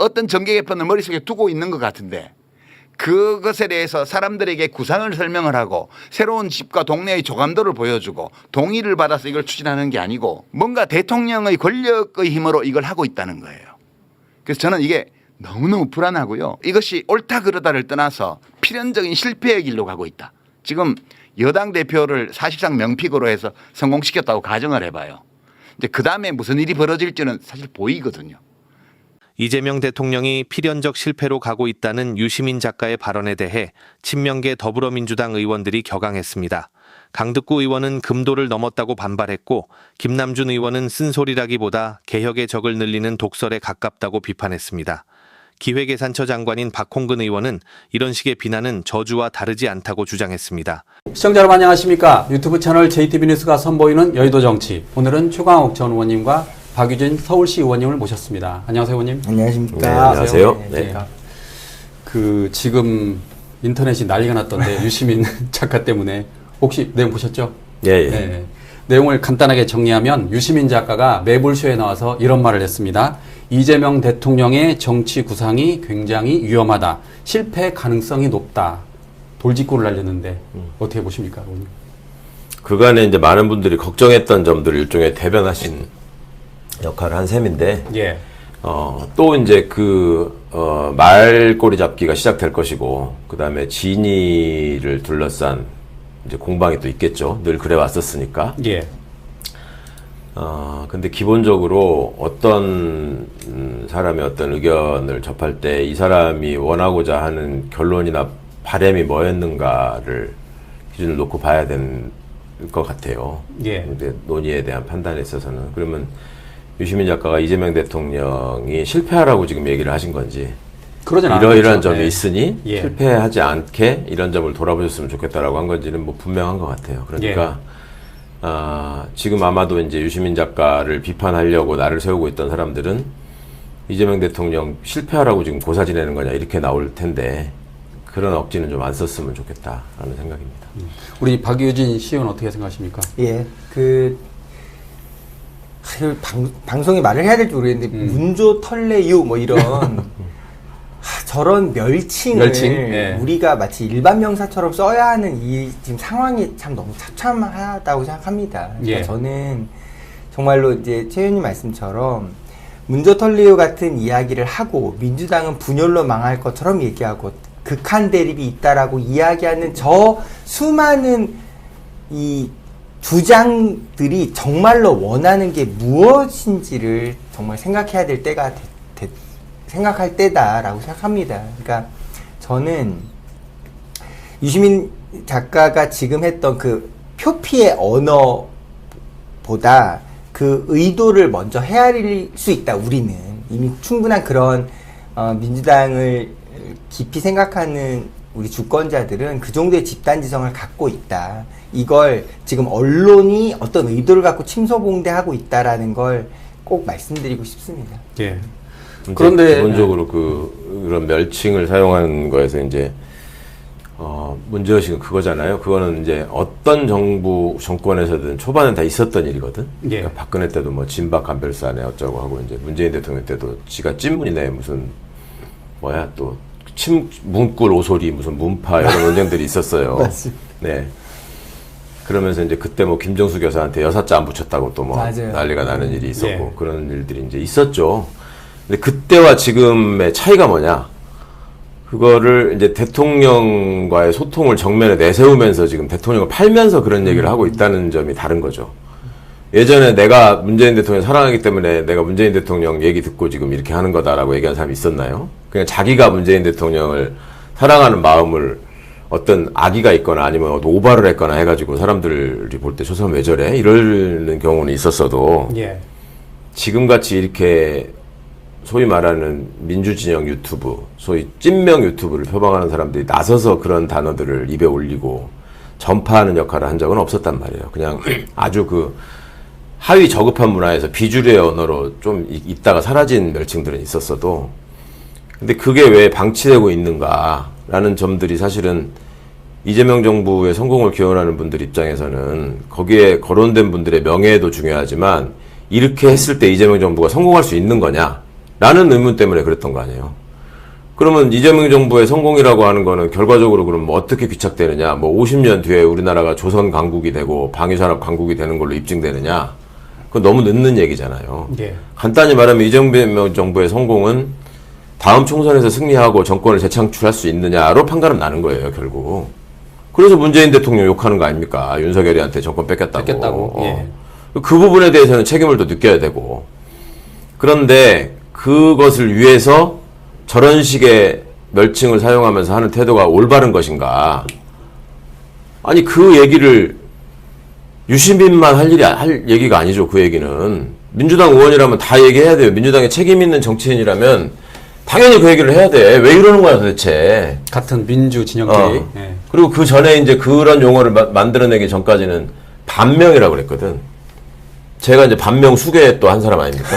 어떤 정계 개편을 머릿속에 두고 있는 것 같은데 그것에 대해서 사람들에게 구상을 설명을 하고 새로운 집과 동네의 조감도를 보여주고 동의를 받아서 이걸 추진하는 게 아니고 뭔가 대통령의 권력의 힘으로 이걸 하고 있다는 거예요. 그래서 저는 이게 너무너무 불안하고요. 이것이 옳다 그르다를 떠나서 필연적인 실패의 길로 가고 있다. 지금 여당 대표를 사실상 명픽으로 해서 성공시켰다고 가정을 해봐요. 이제 그다음에 무슨 일이 벌어질지는 사실 보이거든요. 이재명 대통령이 필연적 실패로 가고 있다는 유시민 작가의 발언에 대해 친명계 더불어민주당 의원들이 격앙했습니다. 강득구 의원은 금도를 넘었다고 반발했고 김남준 의원은 쓴소리라기보다 개혁의 적을 늘리는 독설에 가깝다고 비판했습니다. 기획예산처 장관인 박홍근 의원은 이런 식의 비난은 저주와 다르지 않다고 주장했습니다. 시청자 여러분 안녕하십니까. 유튜브 채널 JTB 뉴스가 선보이는 여의도 정치. 오늘은 최광욱 전 의원님과 박유진 서울시 의원님을 모셨습니다. 안녕하세요, 의원님. 안녕하십니까. 네, 안녕하세요. 네. 지금 인터넷이 난리가 났던데 유시민 작가 때문에 혹시 내용 보셨죠? 예. 네. 내용을 간단하게 정리하면 유시민 작가가 매불쇼에 나와서 이런 말을 했습니다. 이재명 대통령의 정치 구상이 굉장히 위험하다. 실패 가능성이 높다. 돌직구를 날렸는데 어떻게 보십니까, 의원님? 그간에 이제 많은 분들이 걱정했던 점들을 일종의 대변하신 역할을 한 셈인데, 예. 또 이제 말꼬리 잡기가 시작될 것이고, 그 다음에 진위를 둘러싼 이제 공방이 또 있겠죠. 늘 그래 왔었으니까. 예. 근데 기본적으로 어떤 사람의 어떤 의견을 접할 때 이 사람이 원하고자 하는 결론이나 바람이 뭐였는가를 기준을 놓고 봐야 되는 것 같아요. 예. 근데 논의에 대한 판단에 있어서는. 그러면 유시민 작가가 이재명 대통령이 실패하라고 지금 얘기를 하신 건지, 그러진 이러이러한 점이 예. 있으니 예. 실패하지 않게 이런 점을 돌아보셨으면 좋겠다라고 한 건지는 뭐 분명한 것 같아요. 그러니까 지금 아마도 이제 유시민 작가를 비판하려고 날을 세우고 있던 사람들은 이재명 대통령 실패하라고 지금 고사 지내는 거냐 이렇게 나올 텐데 그런 억지는 좀 안 썼으면 좋겠다라는 생각입니다. 우리 박유진 시의원 어떻게 생각하십니까? 예. 방송에 말을 해야 될지 모르겠는데, 문조 털레유, 뭐 이런, 저런 멸칭을 예. 우리가 마치 일반 명사처럼 써야 하는 이 지금 상황이 참 너무 처참하다고 생각합니다. 그러니까 예. 저는 정말로 이제 최 의원님 말씀처럼 문조 털레유 같은 이야기를 하고 민주당은 분열로 망할 것처럼 얘기하고 극한 대립이 있다라고 이야기하는 저 수많은 이 주장들이 정말로 원하는 게 무엇인지를 정말 생각해야 될 때가 생각할 때다라고 생각합니다. 그러니까 저는 유시민 작가가 지금 했던 그 표피의 언어보다 그 의도를 먼저 헤아릴 수 있다. 우리는 이미 충분한 그런 민주당을 깊이 생각하는 우리 주권자들은 그 정도의 집단지성을 갖고 있다. 이걸 지금 언론이 어떤 의도를 갖고 침소봉대하고 있다라는 걸 꼭 말씀드리고 싶습니다. 예. 그런데 기본적으로 그런 멸칭을 사용하는 거에서 이제 문제의식은 그거잖아요. 그거는 이제 어떤 정권에서든 초반엔 다 있었던 일이거든. 예. 그러니까 박근혜 때도 뭐 진박 간별사네 어쩌고 하고 이제 문재인 대통령 때도 지가 찐문이네 무슨 뭐야 또 문꿀 오소리 무슨 문파 이런 논쟁들이 있었어요. 맞습니다. 네. 그러면서 이제 그때 뭐 김정수 교사한테 여사자 안 붙였다고 또 뭐 난리가 나는 일이 있었고 예. 그런 일들이 이제 있었죠. 근데 그때와 지금의 차이가 뭐냐? 그거를 이제 대통령과의 소통을 정면에 내세우면서 지금 대통령을 팔면서 그런 얘기를 하고 있다는 점이 다른 거죠. 예전에 내가 문재인 대통령 사랑하기 때문에 내가 문재인 대통령 얘기 듣고 지금 이렇게 하는 거다라고 얘기한 사람이 있었나요? 그냥 자기가 문재인 대통령을 사랑하는 마음을 어떤 악의가 있거나 아니면 오바를 했거나 해가지고 사람들이 볼 때 저 사람 왜 저래? 이러는 경우는 있었어도 예. 지금같이 이렇게 소위 말하는 민주진영 유튜브, 소위 찐명 유튜브를 표방하는 사람들이 나서서 그런 단어들을 입에 올리고 전파하는 역할을 한 적은 없었단 말이에요. 그냥 아주 하위 저급한 문화에서 비주류의 언어로 좀 있다가 사라진 멸칭들은 있었어도 근데 그게 왜 방치되고 있는가라는 점들이 사실은 이재명 정부의 성공을 기원하는 분들 입장에서는 거기에 거론된 분들의 명예도 중요하지만 이렇게 했을 때 이재명 정부가 성공할 수 있는 거냐 라는 의문 때문에 그랬던 거 아니에요. 그러면 이재명 정부의 성공이라고 하는 거는 결과적으로 그럼 뭐 어떻게 귀착되느냐, 뭐 50년 뒤에 우리나라가 조선 강국이 되고 방위산업 강국이 되는 걸로 입증되느냐, 그건 너무 늦는 얘기잖아요. 예. 간단히 말하면 이재명 정부의 성공은 다음 총선에서 승리하고 정권을 재창출할 수 있느냐로 판가름 나는 거예요, 결국. 그래서 문재인 대통령 욕하는 거 아닙니까? 윤석열이한테 정권 뺏겼다고. 뺏겼다고. 예. 그 부분에 대해서는 책임을 또 느껴야 되고. 그런데 그것을 위해서 저런 식의 멸칭을 사용하면서 하는 태도가 올바른 것인가? 아니, 그 얘기를 유시민만 할 얘기가 아니죠, 그 얘기는. 민주당 의원이라면 다 얘기해야 돼요. 민주당에 책임 있는 정치인이라면 당연히 그 얘기를 해야 돼. 왜 이러는 거야, 도대체. 같은 민주 진영끼리. 예. 그리고 그 전에 이제 그런 용어를 만들어내기 전까지는 반명이라고 그랬거든. 제가 이제 반명 수괴 또 한 사람 아닙니까?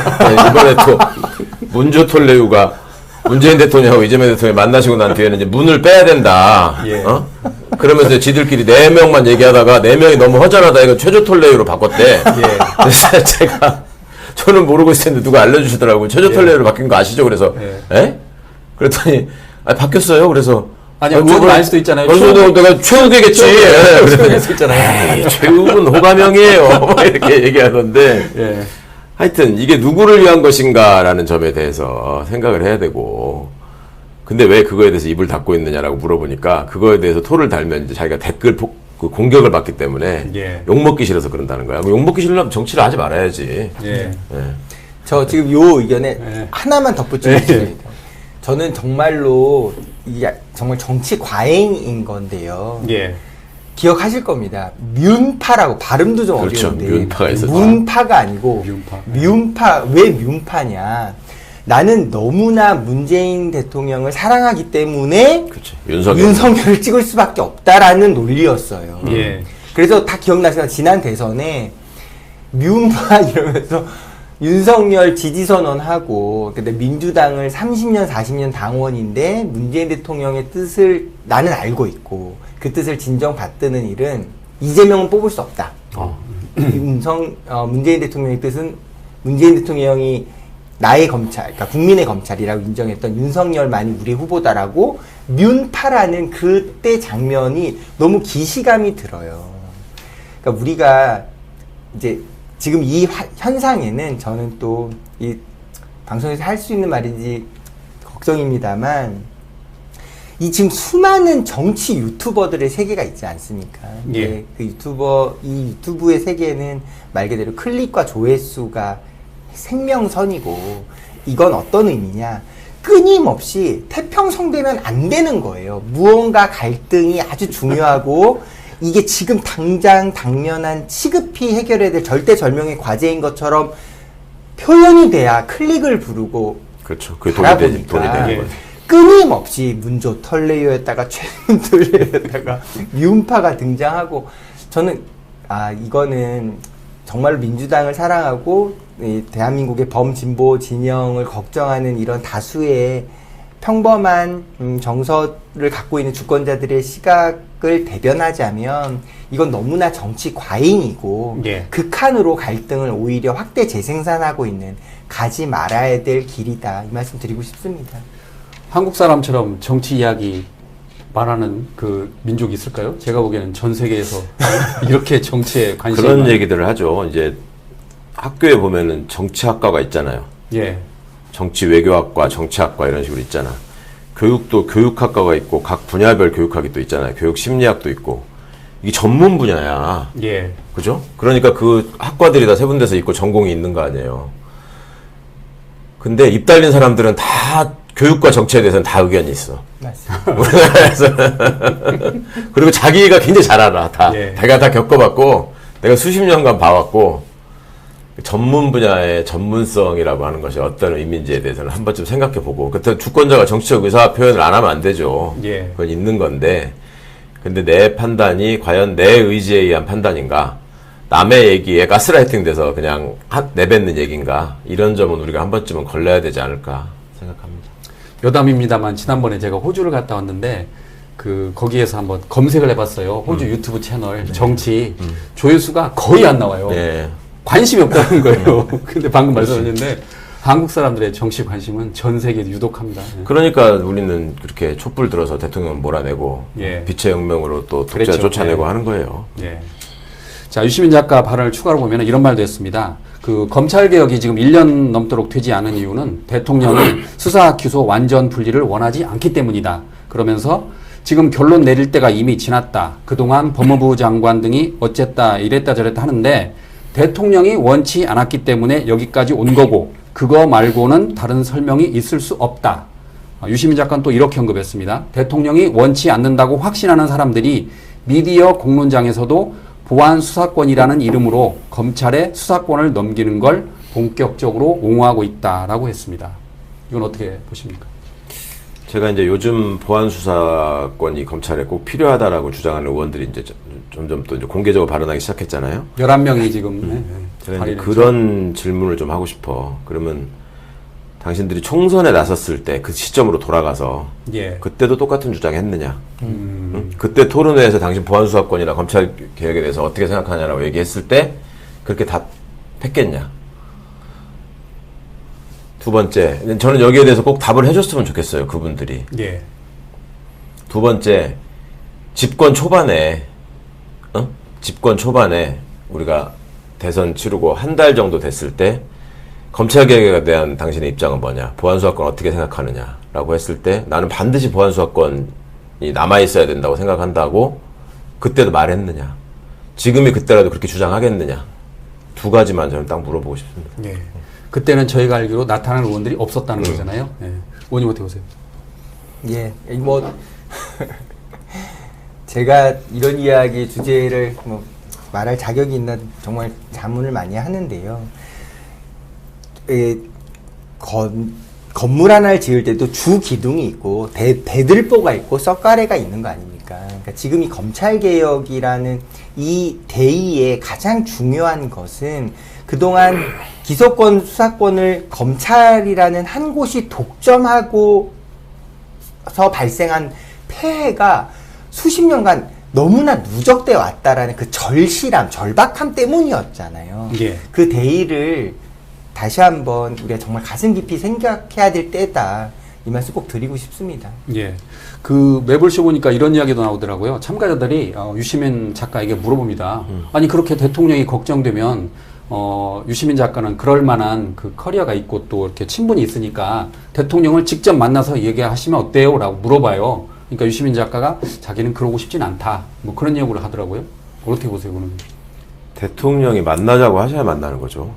이번에 또 문조톨레우가 문재인 대통령하고 이재명 대통령이 만나시고 난 뒤에는 이제 문을 빼야 된다. 예. 그러면서 지들끼리 4명만 얘기하다가 4명이 너무 허전하다. 이거 최조톨레우로 바꿨대. 그래서 제가 저는 모르고 있었는데 누가 알려주시더라고요. 최조톨레우로 바뀐 거 아시죠? 그래서 에? 그랬더니 바뀌었어요. 그래서 아니, 의원은 알 수도 있잖아요. 그래서 내가 최욱이겠지. 그럴 수 있잖아요. 최욱은 호감형이에요. 이렇게 얘기하던데. 예. 하여튼 이게 누구를 위한 것인가라는 점에 대해서 생각을 해야 되고, 근데 왜 그거에 대해서 입을 닫고 있느냐라고 물어보니까 그거에 대해서 토를 달면 이제 자기가 댓글 그 공격을 받기 때문에 예. 욕먹기 싫어서 그런다는 거야. 뭐 욕먹기 싫으면 정치를 하지 말아야지. 예. 저 지금 요 의견에 예. 하나만 덧붙이겠습니다. 저는 정말로 이게 정말 정치 과잉인 건데요. 예. 기억하실 겁니다. 뮨파라고 발음도 좀 그렇죠. 어려운데 뮨파가 있었죠. 문파가 아니고 뮨파. 왜 뮨파냐? 나는 너무나 문재인 대통령을 사랑하기 때문에 그렇죠. 윤석열. 윤석열을 찍을 수밖에 없다라는 논리였어요. 예. 그래서 다 기억나시나 지난 대선에 뮨파 이러면서 윤석열 지지선언하고 근데 민주당을 30년 40년 당원인데 문재인 대통령의 뜻을 나는 알고 있고 그 뜻을 진정받드는 일은 이재명은 뽑을 수 없다. 문재인 대통령의 뜻은 문재인 대통령이 나의 검찰, 그러니까 국민의 검찰이라고 인정했던 윤석열만이 우리 후보다라고 뮨파라는 그때 장면이 너무 기시감이 들어요. 그러니까 우리가 이제 지금 이 현상에는 저는 또 이 방송에서 할 수 있는 말인지 걱정입니다만 이 지금 수많은 정치 유튜버들의 세계가 있지 않습니까? 예. 그 이 유튜브의 세계는 말 그대로 클릭과 조회수가 생명선이고 이건 어떤 의미냐? 끊임없이 태평성되면 안 되는 거예요. 무언가 갈등이 아주 중요하고 이게 지금 당장 당면한 시급히 해결해야 될 절대절명의 과제인 것처럼 표현이 돼야 클릭을 부르고 그렇죠. 그게 돈이 되는 거죠. 끊임없이 문조털레이였다가 최문털레이였다가 뮨파가 등장하고 저는 이거는 정말로 민주당을 사랑하고 이 대한민국의 범진보 진영을 걱정하는 이런 다수의 평범한 정서를 갖고 있는 주권자들의 시각을 대변하자면 이건 너무나 정치 과잉이고 예. 극한으로 갈등을 오히려 확대 재생산하고 있는 가지 말아야 될 길이다. 이 말씀 드리고 싶습니다. 한국 사람처럼 정치 이야기 말하는 그 민족이 있을까요? 제가 보기에는 전 세계에서 이렇게 정치에 관심이 그런 많아요. 얘기들을 하죠. 이제 학교에 보면은 정치학과가 있잖아요. 예. 정치 외교학과, 정치학과 이런 식으로 있잖아. 교육도 교육학과가 있고 각 분야별 교육학이 또 있잖아요. 교육 심리학도 있고. 이게 전문 분야야. 예. 그죠? 그러니까 그 학과들이 다 세분돼서 있고 전공이 있는 거 아니에요. 근데 입 달린 사람들은 다 교육과 정치에 대해서는 다 의견이 있어. 맞습니다. 우리나라에서는. 그리고 자기가 굉장히 잘 알아. 다. 예. 내가 다 겪어봤고, 내가 수십 년간 봐왔고, 전문 분야의 전문성이라고 하는 것이 어떤 의미인지에 대해서는 한 번쯤 생각해보고, 그때 주권자가 정치적 의사 표현을 안 하면 안 되죠. 예. 그건 있는 건데, 근데 내 판단이 과연 내 의지에 의한 판단인가? 남의 얘기에 가스라이팅 돼서 그냥 내뱉는 얘기인가? 이런 점은 우리가 한 번쯤은 걸러야 되지 않을까 생각합니다. 여담입니다만 지난번에 제가 호주를 갔다 왔는데 거기에서 한번 검색을 해봤어요. 호주 유튜브 채널 정치 조회수가 거의 안 나와요. 네. 관심이 없다는 거예요. 근데 방금 말씀하셨는데 한국 사람들의 정치 관심은 전 세계에 유독합니다. 예. 그러니까 우리는 그렇게 촛불 들어서 대통령 몰아내고 예. 빛의 혁명으로 또 독재 그랬죠. 쫓아내고 예. 하는 거예요. 예. 자, 유시민 작가 발언을 추가로 보면 이런 말도 했습니다. 그 검찰개혁이 지금 1년 넘도록 되지 않은 이유는 대통령이 수사 기소 완전 분리를 원하지 않기 때문이다. 그러면서 지금 결론 내릴 때가 이미 지났다. 그동안 법무부 장관 등이 어쨌다 이랬다 저랬다 하는데 대통령이 원치 않았기 때문에 여기까지 온 거고 그거 말고는 다른 설명이 있을 수 없다. 유시민 작가는 또 이렇게 언급했습니다. 대통령이 원치 않는다고 확신하는 사람들이 미디어 공론장에서도 보안 수사권이라는 이름으로 검찰에 수사권을 넘기는 걸 본격적으로 옹호하고 있다라고 했습니다. 이건 어떻게 보십니까? 제가 이제 요즘 보안 수사권이 검찰에 꼭 필요하다라고 주장하는 의원들이 이제 점점 또 이제 공개적으로 발언하기 시작했잖아요. 11명이 지금 제가 이제 발의를 그런 질문을 좀 하고 싶어. 그러면 당신들이 총선에 나섰을 때 그 시점으로 돌아가서 예. 그때도 똑같은 주장했느냐? 응? 그때 토론회에서 당신 보안수사권이나 검찰 개혁에 대해서 어떻게 생각하냐라고 얘기했을 때 그렇게 답했겠냐? 두 번째, 저는 여기에 대해서 꼭 답을 해줬으면 좋겠어요. 그분들이. 예. 두 번째, 집권 초반에 집권 초반에 우리가 대선 치르고 한 달 정도 됐을 때 검찰개혁에 대한 당신의 입장은 뭐냐? 보안수사권 어떻게 생각하느냐라고 했을 때 나는 반드시 보안수사권이 남아있어야 된다고 생각한다고 그때도 말했느냐? 지금이 그때라도 그렇게 주장하겠느냐? 두 가지만 저는 딱 물어보고 싶습니다. 예. 그때는 저희가 알기로 나타나는 의원들이 없었다는 거잖아요. 예. 의원님 어떻게 보세요? 예, 뭐 제가 이런 이야기 주제를 뭐 말할 자격이 있나 정말 자문을 많이 하는데요. 건물 하나를 지을 때도 주 기둥이 있고 대들보가 있고 썩가래가 있는 거 아닙니까? 그러니까 지금 이 검찰 개혁이라는 이 대의의 가장 중요한 것은 그동안 기소권 수사권을 검찰이라는 한 곳이 독점하고서 발생한 폐해가 수십 년간 너무나 누적돼 왔다라는 그 절실함, 절박함 때문이었잖아요. 예. 그 대의를 다시 한번 우리가 정말 가슴 깊이 생각해야 될 때다. 이 말씀 꼭 드리고 싶습니다. 예. 그 매불쇼 보니까 이런 이야기도 나오더라고요. 참가자들이 유시민 작가에게 물어봅니다. 아니 그렇게 대통령이 걱정되면 유시민 작가는 그럴 만한 그 커리어가 있고 또 이렇게 친분이 있으니까 대통령을 직접 만나서 얘기하시면 어때요? 라고 물어봐요. 그러니까 유시민 작가가 자기는 그러고 싶진 않다. 뭐 그런 얘기를 하더라고요. 어떻게 보세요, 그는? 대통령이 만나자고 하셔야 만나는 거죠.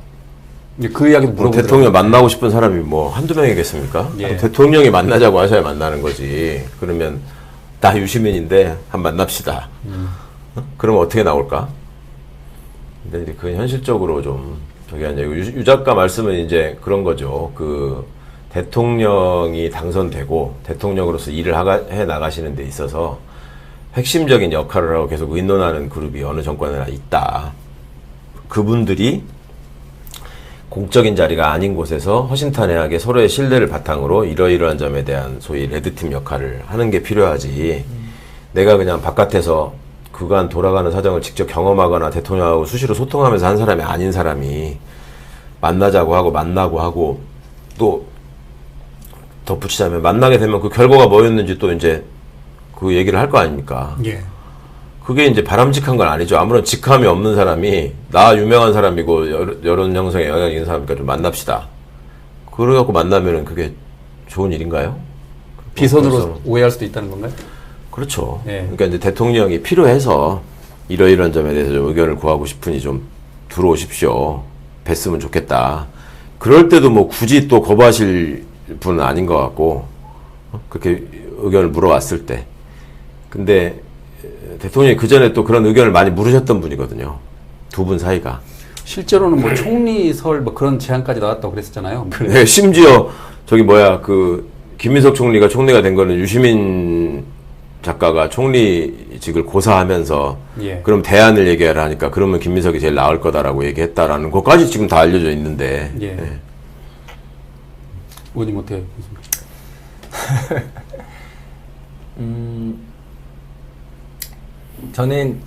그 이야기도 물어보더라고요. 대통령 만나고 싶은 사람이 뭐 한두 명이겠습니까? 예. 대통령이 만나자고 하셔야 만나는 거지. 그러면 나 유시민인데 한번 만납시다. 그러면 어떻게 나올까? 근데 이제 그 현실적으로 좀 저기 아니고 유 작가 말씀은 이제 그런 거죠. 그 대통령이 당선되고 대통령으로서 일을 해 나가시는 데 있어서 핵심적인 역할을 하고 계속 의논하는 그룹이 어느 정권에나 있다. 그분들이 공적인 자리가 아닌 곳에서 허심탄회하게 서로의 신뢰를 바탕으로 이러이러한 점에 대한 소위 레드팀 역할을 하는 게 필요하지. 내가 그냥 바깥에서 그간 돌아가는 사정을 직접 경험하거나 대통령하고 수시로 소통하면서 한 사람이 아닌 사람이 만나자고 하고 만나고 하고 또 덧붙이자면 만나게 되면 그 결과가 뭐였는지 또 이제 그 얘기를 할 거 아닙니까? 예. 그게 이제 바람직한 건 아니죠. 아무런 직함이 없는 사람이 나 유명한 사람이고 여론 형성에 영향이 있는 사람이니까 좀 만납시다. 그래갖고 만나면은 그게 좋은 일인가요? 비선으로 오해할 수도 있다는 건가요? 그렇죠. 예. 그러니까 이제 대통령이 필요해서 이러이러한 점에 대해서 좀 의견을 구하고 싶으니 좀 들어오십시오. 뵀으면 좋겠다. 그럴 때도 뭐 굳이 또 거부하실 분은 아닌 것 같고 그렇게 의견을 물어왔을 때. 근데 대통령이 그 전에 또 그런 의견을 많이 물으셨던 분이거든요. 두 분 사이가. 실제로는 뭐 총리설 뭐 그런 제안까지 나왔다고 그랬었잖아요. 네, 심지어 저기 뭐야 그 김민석 총리가 총리가 된 거는 유시민 작가가 총리직을 고사하면서 예. 그럼 대안을 얘기하라 하니까 그러면 김민석이 제일 나을 거다라고 얘기했다라는 것까지 지금 다 알려져 있는데. 예. 네. 의원님 어떻게 보십니까? 저는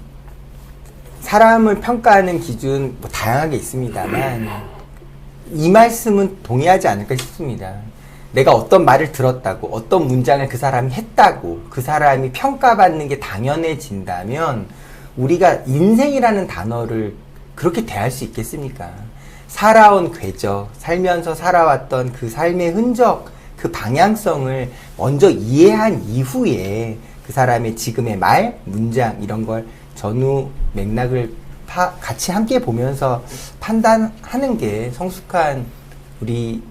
사람을 평가하는 기준 뭐 다양하게 있습니다만 이 말씀은 동의하지 않을까 싶습니다. 내가 어떤 말을 들었다고, 어떤 문장을 그 사람이 했다고, 그 사람이 평가받는 게 당연해진다면 우리가 인생이라는 단어를 그렇게 대할 수 있겠습니까? 살아온 궤적, 살면서 살아왔던 그 삶의 흔적, 그 방향성을 먼저 이해한 이후에 그 사람의 지금의 말, 문장 이런 걸 전후 맥락을 같이 함께 보면서 판단하는 게 성숙한 우리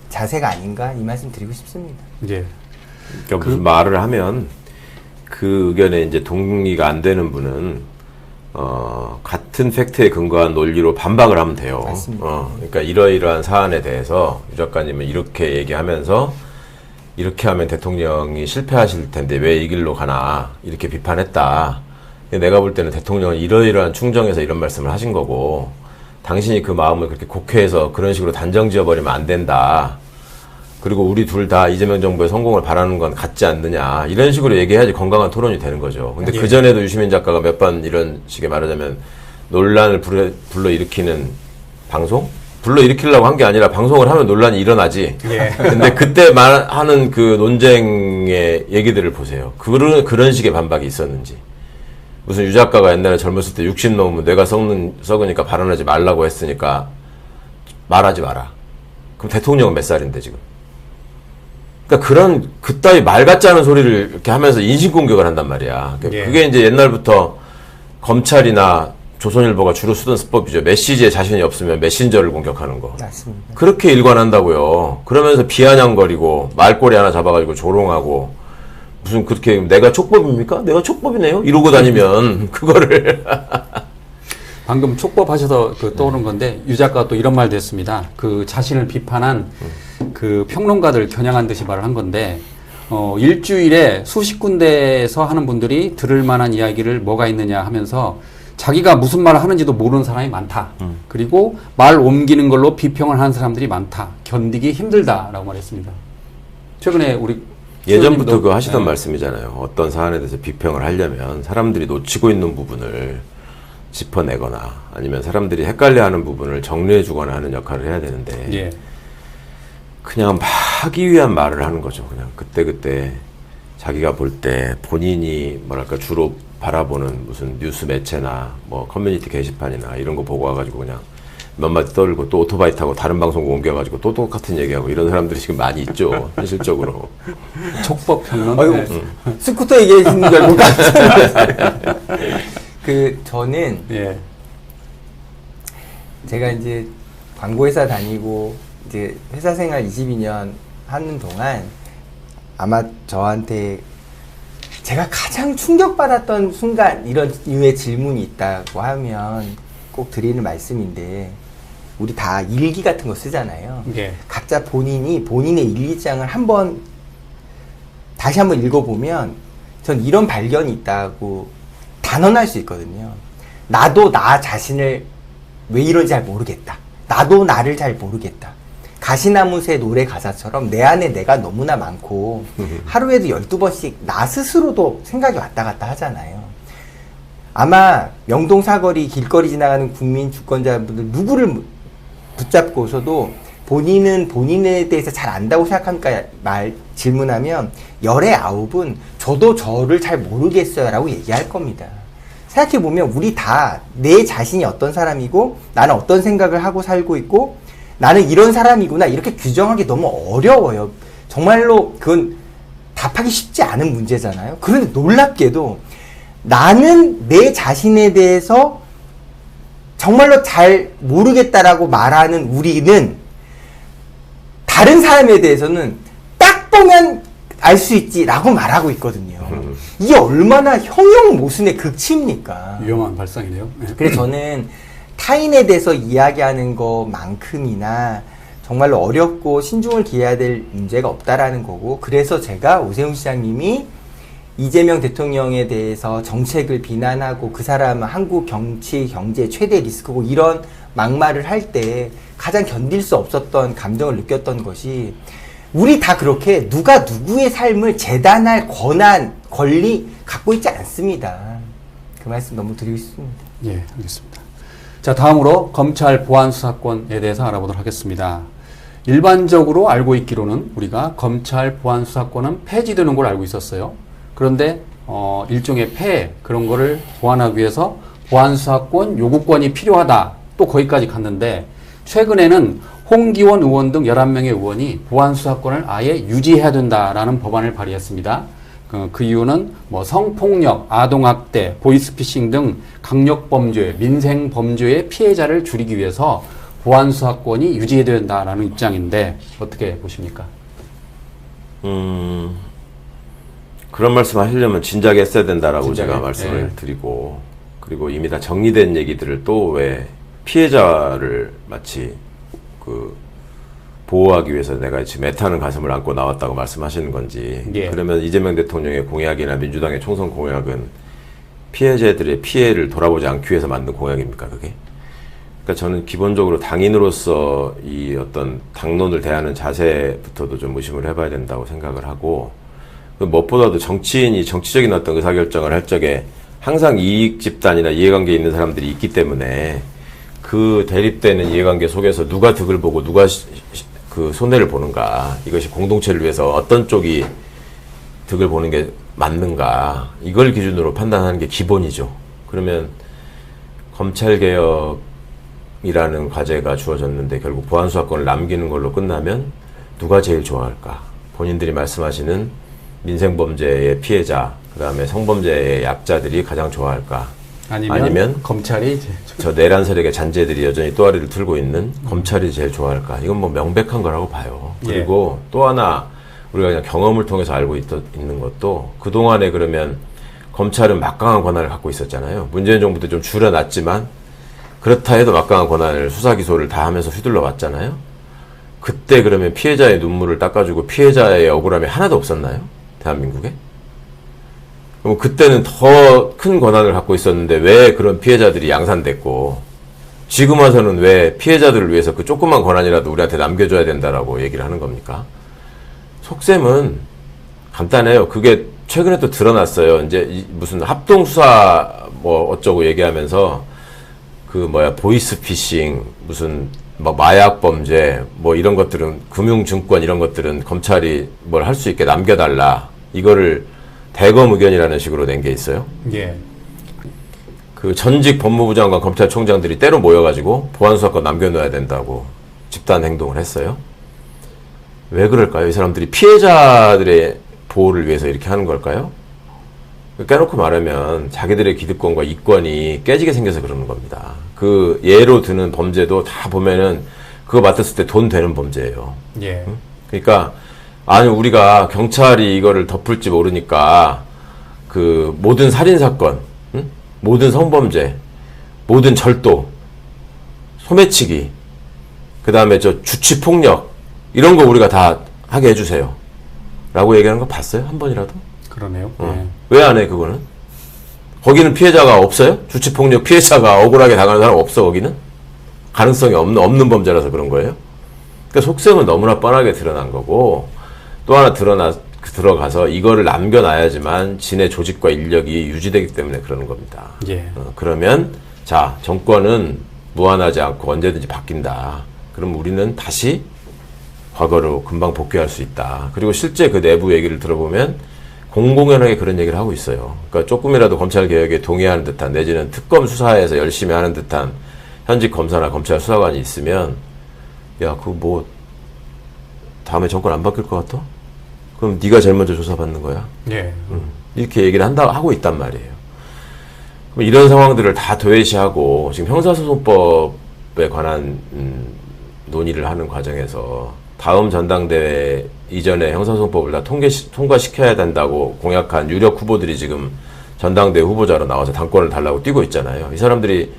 자세가 아닌가 이 말씀 드리고 싶습니다. 예. 그러니까 무슨 말을 하면 그 의견에 이제 동의가 안 되는 분은 같은 팩트에 근거한 논리로 반박을 하면 돼요. 맞습니다. 그러니까 이러이러한 사안에 대해서 유 작가님은 이렇게 얘기하면서 이렇게 하면 대통령이 실패하실 텐데 왜 이 길로 가나 이렇게 비판했다. 내가 볼 때는 대통령은 이러이러한 충정에서 이런 말씀을 하신 거고 당신이 그 마음을 그렇게 곡해해서 그런 식으로 단정 지어버리면 안 된다. 그리고 우리 둘 다 이재명 정부의 성공을 바라는 건 같지 않느냐. 이런 식으로 얘기해야지 건강한 토론이 되는 거죠. 근데 예. 그전에도 유시민 작가가 몇 번 이런 식의 말하자면 논란을 불러일으키는 방송? 불러일으키려고 한 게 아니라 방송을 하면 논란이 일어나지. 예. 근데 그때 말하는 그 논쟁의 얘기들을 보세요. 그런 식의 반박이 있었는지. 무슨 유 작가가 옛날에 젊었을 때 60 넘으면 뇌가 썩으니까 발언하지 말라고 했으니까 말하지 마라. 그럼 대통령은 몇 살인데 지금? 그러니까 그따위 말 같지 않은 소리를 이렇게 하면서 인신공격을 한단 말이야. 예. 그게 이제 옛날부터 검찰이나 조선일보가 주로 쓰던 수법이죠. 메시지에 자신이 없으면 메신저를 공격하는 거. 맞습니다. 그렇게 일관한다고요. 그러면서 비아냥거리고 말꼬리 하나 잡아가지고 조롱하고 무슨 그렇게 내가 촉법입니까? 내가 촉법이네요? 이러고 다니면 그거를 방금 촉법하셔서 떠오른 건데 유 작가가 또 이런 말도 했습니다. 그 자신을 비판한 그 평론가들 겨냥한 듯이 말을 한 건데 일주일에 수십 군데에서 하는 분들이 들을 만한 이야기를 뭐가 있느냐 하면서 자기가 무슨 말을 하는지도 모르는 사람이 많다. 그리고 말 옮기는 걸로 비평을 하는 사람들이 많다. 견디기 힘들다라고 말했습니다. 최근에 우리 예전부터 소장님도- 그 하시던 네. 말씀이잖아요. 어떤 사안에 대해서 비평을 하려면 사람들이 놓치고 있는 부분을 짚어내거나 아니면 사람들이 헷갈려하는 부분을 정리해주거나 하는 역할을 해야 되는데 예. 그냥 막 하기 위한 말을 하는 거죠. 그냥 그때그때 자기가 볼 때 본인이 뭐랄까 주로 바라보는 무슨 뉴스 매체나 뭐 커뮤니티 게시판이나 이런 거 보고 와가지고 그냥 몇 마디 떠들고 또 오토바이 타고 다른 방송국 옮겨가지고 또 똑같은 얘기하고 이런 사람들이 지금 많이 있죠. 현실적으로. 촉법 평론. 아이고, 네. 스쿠터 얘기하시는 줄 알고 깜짝 저는 예. 제가 이제 광고회사 다니고 이제 회사 생활 22년 하는 동안 아마 저한테 제가 가장 충격받았던 순간 이런 류의 질문이 있다고 하면 꼭 드리는 말씀인데 우리 다 일기 같은 거 쓰잖아요. 예. 각자 본인의 일기장을 다시 한번 읽어보면 전 이런 발견이 있다고 단언할 수 있거든요. 나도 나 자신을 왜 이런지 잘 모르겠다. 나도 나를 잘 모르겠다. 가시나무새 노래 가사처럼 내 안에 내가 너무나 많고 하루에도 12번씩 나 스스로도 생각이 왔다 갔다 하잖아요. 아마 명동 사거리 길거리 지나가는 국민 주권자분들 누구를 붙잡고서도 본인은 본인에 대해서 잘 안다고 생각하니까 질문하면 열의 9은 저도 저를 잘 모르겠어요 라고 얘기할 겁니다. 생각해보면 우리 다 내 자신이 어떤 사람이고 나는 어떤 생각을 하고 살고 있고 나는 이런 사람이구나 이렇게 규정하기 너무 어려워요. 정말로 그건 답하기 쉽지 않은 문제잖아요. 그런데 놀랍게도 나는 내 자신에 대해서 정말로 잘 모르겠다라고 말하는 우리는 다른 사람에 대해서는 딱 보면 알 수 있지라고 말하고 있거든요. 이게 얼마나 형용 모순의 극치입니까? 위험한 발상이네요. 예. 그래서 저는 타인에 대해서 이야기하는 것만큼이나 정말로 어렵고 신중을 기해야 될 문제가 없다라는 거고 그래서 제가 오세훈 시장님이 이재명 대통령에 대해서 정책을 비난하고 그 사람은 한국 정치, 경제 최대 리스크고 이런 막말을 할 때 가장 견딜 수 없었던 감정을 느꼈던 것이 우리 다 그렇게 누가 누구의 삶을 재단할 권한, 권리 갖고 있지 않습니다. 그 말씀 너무 드리고 싶습니다. 예, 알겠습니다. 자, 다음으로 검찰 보안 수사권에 대해서 알아보도록 하겠습니다. 일반적으로 알고 있기로는 우리가 검찰 보안 수사권은 폐지되는 걸 알고 있었어요. 그런데 일종의 폐해 그런 거를 보완하기 위해서 보안 수사권 요구권이 필요하다. 또 거기까지 갔는데 최근에는 홍기원 의원 등 11명의 의원이 보안 수사권을 아예 유지해야 된다라는 법안을 발의했습니다. 그 이유는 뭐 성폭력, 아동학대, 보이스피싱 등 강력범죄, 민생범죄의 피해자를 줄이기 위해서 보안 수사권이 유지해야 된다라는 입장인데 어떻게 보십니까? 그런 말씀 하시려면 진작에 했어야 된다라고 진작에? 제가 말씀을 예. 드리고, 그리고 이미 다 정리된 얘기들을 또 왜 피해자를 마치 보호하기 위해서 내가 지금 애타는 가슴을 안고 나왔다고 말씀하시는 건지. 예. 그러면 이재명 대통령의 공약이나 민주당의 총선 공약은 피해자들의 피해를 돌아보지 않기 위해서 만든 공약입니까, 그게? 그러니까 저는 기본적으로 당인으로서 이 어떤 당론을 대하는 자세부터도 좀 의심을 해봐야 된다고 생각을 하고, 무엇보다도 정치인이 정치적인 어떤 의사결정을 할 적에 항상 이익 집단이나 이해관계에 있는 사람들이 있기 때문에 그 대립되는 이해관계 속에서 누가 득을 보고 누가 그 손해를 보는가, 이것이 공동체를 위해서 어떤 쪽이 득을 보는 게 맞는가, 이걸 기준으로 판단하는 게 기본이죠. 그러면 검찰개혁이라는 과제가 주어졌는데 결국 보안수사권을 남기는 걸로 끝나면 누가 제일 좋아할까? 본인들이 말씀하시는 민생범죄의 피해자, 그 다음에 성범죄의 약자들이 가장 좋아할까? 아니면 검찰이 저 내란 세력의 잔재들이 여전히 또아리를 틀고 있는 검찰이 제일 좋아할까? 이건 뭐 명백한 거라고 봐요. 그리고 또 하나 우리가 그냥 경험을 통해서 알고 있는 것도, 그동안에 그러면 검찰은 막강한 권한을 갖고 있었잖아요. 문재인 정부 때 좀 줄여놨지만 그렇다 해도 막강한 권한을 수사 기소를 다 하면서 휘둘러 왔잖아요. 그때 그러면 피해자의 눈물을 닦아주고 피해자의 억울함이 하나도 없었나요? 대한민국에? 그럼 그때는 더 큰 권한을 갖고 있었는데 왜 그런 피해자들이 양산됐고, 지금 와서는 왜 피해자들을 위해서 그 조그만 권한이라도 우리한테 남겨줘야 된다라고 얘기를 하는 겁니까? 속셈은 간단해요. 그게 최근에 또 드러났어요. 이제 무슨 합동수사 뭐 어쩌고 얘기하면서 보이스피싱, 무슨 뭐 마약 범죄, 뭐 이런 것들은, 금융증권 이런 것들은 검찰이 뭘 할 수 있게 남겨달라. 이거를 대검 의견이라는 식으로 낸 게 있어요. 예. 그 전직 법무부 장관, 검찰총장들이 때로 모여가지고 보안수사권 남겨놔야 된다고 집단 행동을 했어요. 왜 그럴까요? 이 사람들이 피해자들의 보호를 위해서 이렇게 하는 걸까요? 깨놓고 말하면 자기들의 기득권과 이권이 깨지게 생겨서 그러는 겁니다. 그 예로 드는 범죄도 다 보면은 그거 맡았을 때 돈 되는 범죄예요. 예. 응? 그러니까 아니 우리가 경찰이 이거를 덮을지 모르니까 그 모든 살인사건, 응? 모든 성범죄, 모든 절도, 소매치기, 그 다음에 저 주치폭력 이런 거 우리가 다 하게 해주세요 라고 얘기하는 거 봤어요? 한 번이라도? 그러네요. 왜 안 해 그거는? 거기는 피해자가 없어요? 주치폭력 피해자가 억울하게 당하는 사람 없어 거기는? 가능성이 없는 범죄라서 그런 거예요? 그러니까 속셈은 너무나 뻔하게 드러난 거고, 또 하나 들어가서 이거를 남겨놔야지만 진의 조직과 인력이 유지되기 때문에 그러는 겁니다. 예. 그러면 자, 정권은 무한하지 않고 언제든지 바뀐다. 그럼 우리는 다시 과거로 금방 복귀할 수 있다. 그리고 실제 그 내부 얘기를 들어보면 공공연하게 그런 얘기를 하고 있어요. 그러니까 조금이라도 검찰 개혁에 동의하는 듯한, 내지는 특검 수사에서 열심히 하는 듯한 현직 검사나 검찰 수사관이 있으면, 야, 그거 뭐 다음에 정권 안 바뀔 것 같아? 그럼 네가 제일 먼저 조사받는 거야. 예. 이렇게 얘기를 하고 있단 말이에요. 그럼 이런 상황들을 다 도외시하고 지금 형사소송법에 관한 논의를 하는 과정에서 다음 전당대회 이전에 형사소송법을 다 통과시켜야 된다고 공약한 유력 후보들이 지금 전당대회 후보자로 나와서 당권을 달라고 뛰고 있잖아요. 이 사람들이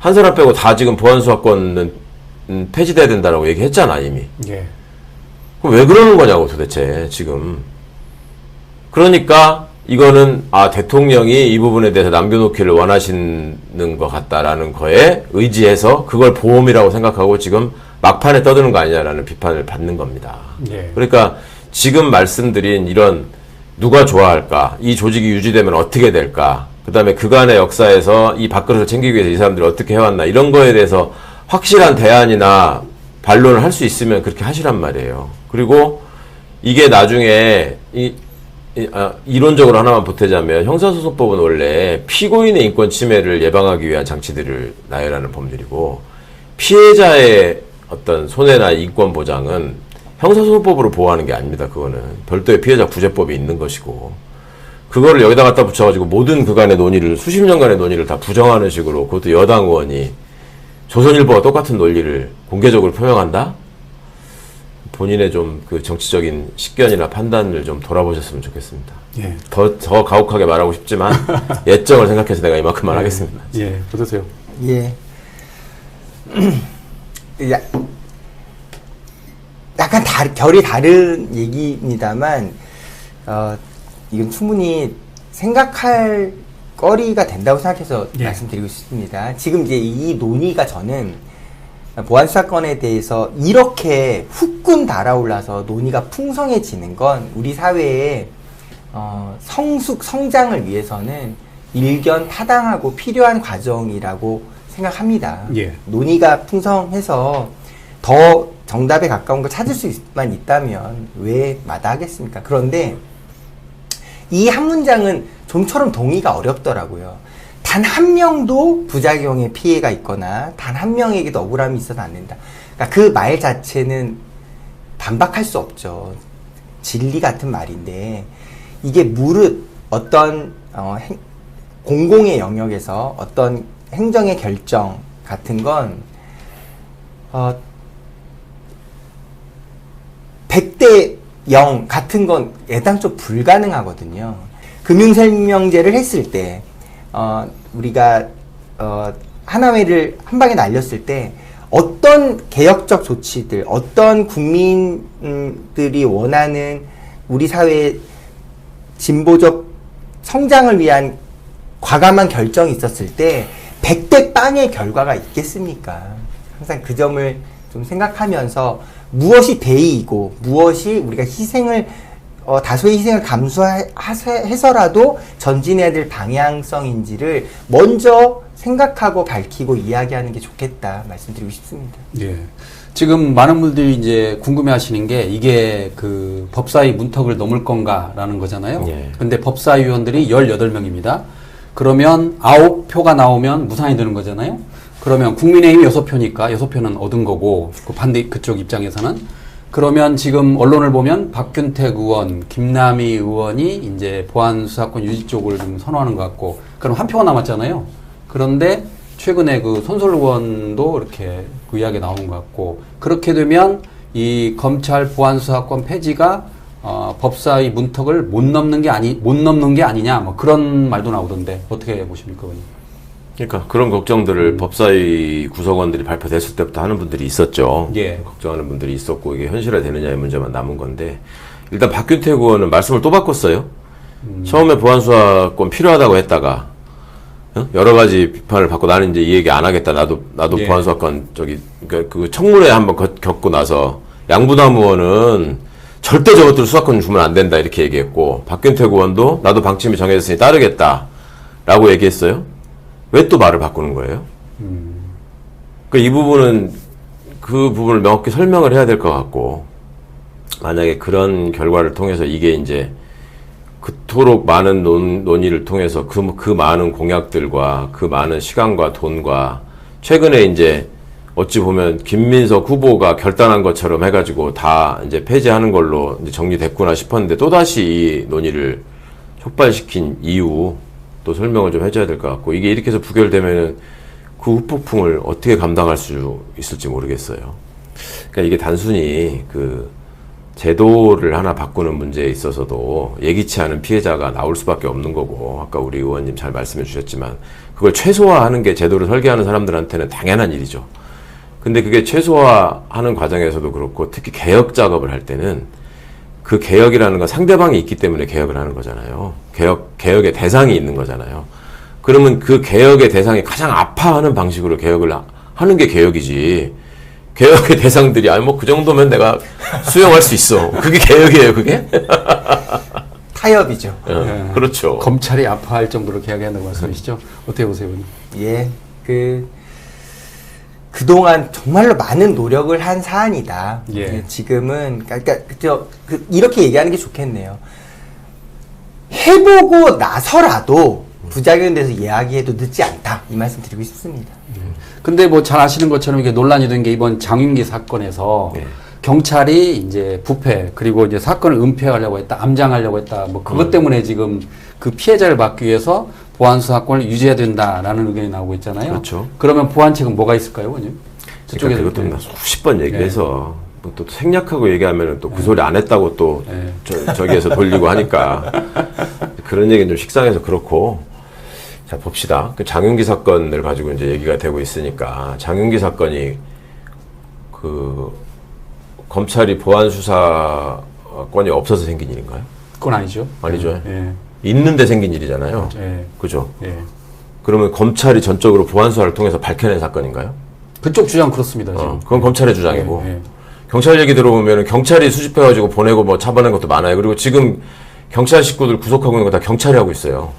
한 사람 빼고 다 지금 보안수사권은 폐지돼야 된다라고 얘기했잖아 이미. 예. 그럼 왜 그러는 거냐고 도대체 지금. 그러니까 이거는 대통령이 이 부분에 대해서 남겨놓기를 원하시는 것 같다라는 거에 의지해서 그걸 보험이라고 생각하고 지금 막판에 떠드는 거 아니냐라는 비판을 받는 겁니다. 예. 그러니까 지금 말씀드린 이런 누가 좋아할까, 이 조직이 유지되면 어떻게 될까, 그다음에 그간의 역사에서 이 밥그릇을 챙기기 위해서 이 사람들이 어떻게 해왔나 이런 거에 대해서 확실한 대안이나 반론을 할 수 있으면 그렇게 하시란 말이에요. 그리고 이게 나중에 이론적으로 하나만 보태자면 형사소송법은 원래 피고인의 인권 침해를 예방하기 위한 장치들을 나열하는 법률이고 피해자의 어떤 손해나 인권 보장은 형사소송법으로 보호하는 게 아닙니다. 그거는 별도의 피해자 구제법이 있는 것이고 그거를 여기다 갖다 붙여가지고 모든 그간의 논의를 수십 년간의 논의를 다 부정하는 식으로 그것도 여당 의원이 조선일보와 똑같은 논리를 공개적으로 표명한다? 본인의 좀 그 정치적인 식견이나 판단을 좀 돌아보셨으면 좋겠습니다. 예. 더 가혹하게 말하고 싶지만 예정을 생각해서 내가 이만큼만 예. 하겠습니다. 예, 어떠세요? 예. 약간 결이 다른 얘기입니다만, 이건 충분히 생각할 거리가 된다고 생각해서 예. 말씀드리고 싶습니다. 지금 이제 이 논의가 저는 보안 사건에 대해서 이렇게 후끈 달아올라서 논의가 풍성해지는 건 우리 사회의 성장을 위해서는 일견 타당하고 필요한 과정이라고 생각합니다. 예. 논의가 풍성해서 더 정답에 가까운 걸 찾을 수만 있다면 왜 마다하겠습니까? 그런데 이 한 문장은 좀처럼 동의가 어렵더라고요. 단 한 명도 부작용의 피해가 있거나 단 한 명에게도 억울함이 있어서 안 된다. 그러니까 그 말 자체는 반박할 수 없죠. 진리 같은 말인데 이게 무릇 어떤 공공의 영역에서 어떤 행정의 결정 같은 건 100대 0 같은 건 애당초 불가능하거든요. 금융설명제를 했을 때 우리가 하나회를 한 방에 날렸을 때 어떤 개혁적 조치들, 어떤 국민들이 원하는 우리 사회의 진보적 성장을 위한 과감한 결정이 있었을 때 100대 0의 결과가 있겠습니까? 항상 그 점을 좀 생각하면서 무엇이 대의이고 무엇이 우리가 희생을 다소의 희생을 감수해서라도 전진해야 될 방향성인지를 먼저 생각하고 밝히고 이야기하는 게 좋겠다 말씀드리고 싶습니다. 예. 지금 많은 분들이 이제 궁금해 하시는 게 이게 그 법사위 문턱을 넘을 건가라는 거잖아요. 예. 근데 법사위원들이 18명입니다. 그러면 9표가 나오면 무산이 되는 거잖아요. 그러면 국민의힘이 6표니까 6표는 얻은 거고, 그 반대 그쪽 입장에서는. 그러면 지금 언론을 보면 박균택 의원, 김남희 의원이 이제 보안수사권 유지 쪽을 좀 선호하는 것 같고, 그럼 한 표가 남았잖아요. 그런데 최근에 그 손솔 의원도 이렇게 그 이야기 나오는 것 같고, 그렇게 되면 이 검찰 보안수사권 폐지가 법사위 문턱을 못 넘는 게 아니냐, 뭐 그런 말도 나오던데 어떻게 보십니까, 의원님? 그러니까 그런 걱정들을 법사위 구성원들이 발표됐을 때부터 하는 분들이 있었죠. 예. 걱정하는 분들이 있었고 이게 현실화되느냐의 문제만 남은 건데 일단 박균택 의원은 말씀을 또 바꿨어요. 처음에 보안수사권 필요하다고 했다가 여러 가지 비판을 받고 나는 이제 이 얘기 안 하겠다. 나도 예. 보안수사권 그러니까 그 청문회 한번 겪고 나서 양부남 의원은 절대 저것들 수사권 주면 안 된다 이렇게 얘기했고 박균택 의원도 나도 방침이 정해졌으니 따르겠다라고 얘기했어요. 왜 또 말을 바꾸는 거예요? 그러니까 이 부분은 그 부분을 명확히 설명을 해야 될 것 같고 만약에 그런 결과를 통해서 이게 이제 그토록 많은 논의를 통해서 그 많은 공약들과 그 많은 시간과 돈과 최근에 이제 어찌 보면 김민석 후보가 결단한 것처럼 해가지고 다 이제 폐지하는 걸로 이제 정리됐구나 싶었는데 또다시 이 논의를 촉발시킨 이유 또 설명을 좀 해줘야 될 것 같고 이게 이렇게 해서 부결되면은 그 후폭풍을 어떻게 감당할 수 있을지 모르겠어요. 그러니까 이게 단순히 그 제도를 하나 바꾸는 문제에 있어서도 예기치 않은 피해자가 나올 수밖에 없는 거고 아까 우리 의원님 잘 말씀해 주셨지만 그걸 최소화하는 게 제도를 설계하는 사람들한테는 당연한 일이죠. 근데 그게 최소화하는 과정에서도 그렇고 특히 개혁 작업을 할 때는 그 개혁이라는 건 상대방이 있기 때문에 개혁을 하는 거잖아요. 개혁의 대상이 있는 거잖아요. 그러면 그 개혁의 대상이 가장 아파하는 방식으로 개혁을 하는 게 개혁이지. 개혁의 대상들이 그 정도면 내가 수용할 수 있어. 그게 개혁이에요, 그게? 타협이죠. 예. 그렇죠. 검찰이 아파할 정도로 개혁한다고 말씀이시죠? 어떻게 보세요, 의원님? 예, 그동안 정말로 많은 노력을 한 사안이다. 예. 지금은, 이렇게 얘기하는 게 좋겠네요. 해보고 나서라도 부작용에 대해서 이야기해도 늦지 않다. 이 말씀 드리고 싶습니다. 근데 뭐 잘 아시는 것처럼 이게 논란이 된 게 이번 장윤기 사건에서 네. 경찰이 이제 부패 그리고 이제 사건을 은폐하려고 했다, 암장하려고 했다, 뭐 그것 때문에 지금 그 피해자를 막기 위해서 보안 수사권을 유지해야 된다라는 의견이 나오고 있잖아요. 그렇죠. 그러면 보완책은 뭐가 있을까요, 의원님? 그러니까 그것도 수십 번 얘기해서 또 생략하고 얘기하면 또 그 소리 안 했다고 또 저기에서 돌리고 하니까 그런 얘기는 좀 식상해서 그렇고. 자, 봅시다. 그 장윤기 사건을 가지고 이제 얘기가 되고 있으니까 장윤기 사건이 검찰이 보안 수사권이 없어서 생긴 일인가요? 그건 아니죠. 아니죠. 예. 있는데 생긴 일이잖아요. 예. 그죠? 예. 그러면 검찰이 전적으로 보안 수사를 통해서 밝혀낸 사건인가요? 그쪽 주장 그렇습니다, 지금. 그건 검찰의 주장이고. 예, 예. 경찰 얘기 들어보면 경찰이 수집해가지고 보내고 뭐 잡아낸 것도 많아요. 그리고 지금 경찰 식구들 구속하고 있는 거 다 경찰이 하고 있어요.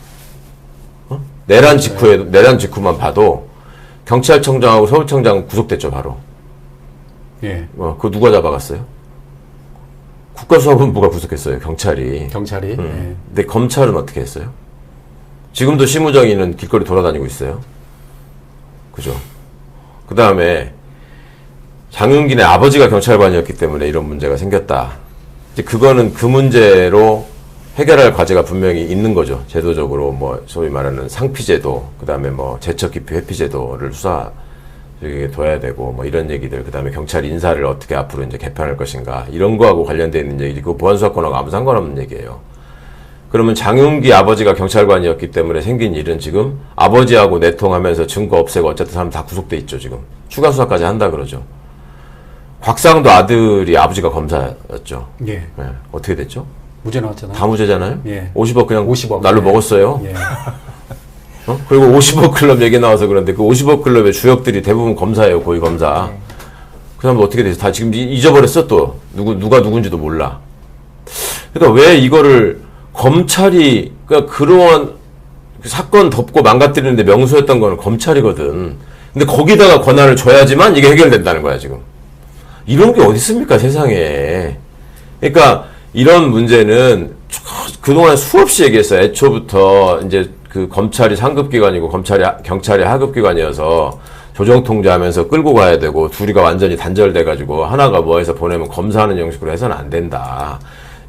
내란 직후만 봐도 경찰청장하고 서울청장 구속됐죠, 바로. 예. 그거 누가 잡아갔어요? 국가수사본부가 구속했어요, 경찰이. 경찰이. 예. 근데 검찰은 어떻게 했어요? 지금도 심우정이는 길거리 돌아다니고 있어요. 그죠? 그 다음에 장윤기네 아버지가 경찰관이었기 때문에 이런 문제가 생겼다. 이제 그거는 그 문제로 해결할 과제가 분명히 있는 거죠. 제도적으로 뭐 소위 말하는 상피제도, 그 다음에 뭐 제척기피 회피제도를 수사에 둬야 되고 뭐 이런 얘기들, 그 다음에 경찰 인사를 어떻게 앞으로 이제 개편할 것인가 이런 거하고 관련되어 있는 얘기, 그 보안수사권하고 아무 상관없는 얘기예요. 그러면 장윤기 아버지가 경찰관이었기 때문에 생긴 일은 지금 아버지하고 내통하면서 증거 없애고 어쨌든 사람 다 구속돼 있죠, 지금. 추가 수사까지 한다 그러죠. 곽상도 아들이 아버지가 검사였죠. 예. 네. 어떻게 됐죠? 무죄 나왔잖아요. 다 무죄잖아요? 예. 50억 그냥 50억. 날로 예. 먹었어요. 예. 그리고 50억 클럽 얘기 나와서 그런데 그 50억 클럽의 주역들이 대부분 검사예요, 고위 검사. 그 사람들 어떻게 돼서 다 지금 잊어버렸어, 또. 누가 누군지도 몰라. 그러니까 왜 이거를 검찰이, 그러니까 그런 사건 덮고 망가뜨리는데 명수였던 거는 검찰이거든. 근데 거기다가 권한을 줘야지만 이게 해결된다는 거야, 지금. 이런 게 어디 있습니까, 세상에. 그러니까 이런 문제는 그동안 수없이 얘기했어요. 애초부터 이제 그 검찰이 상급기관이고 경찰이 하급기관이어서 조정통제하면서 끌고 가야 되고 둘이가 완전히 단절돼가지고 하나가 뭐해서 보내면 검사하는 형식으로 해서는 안 된다.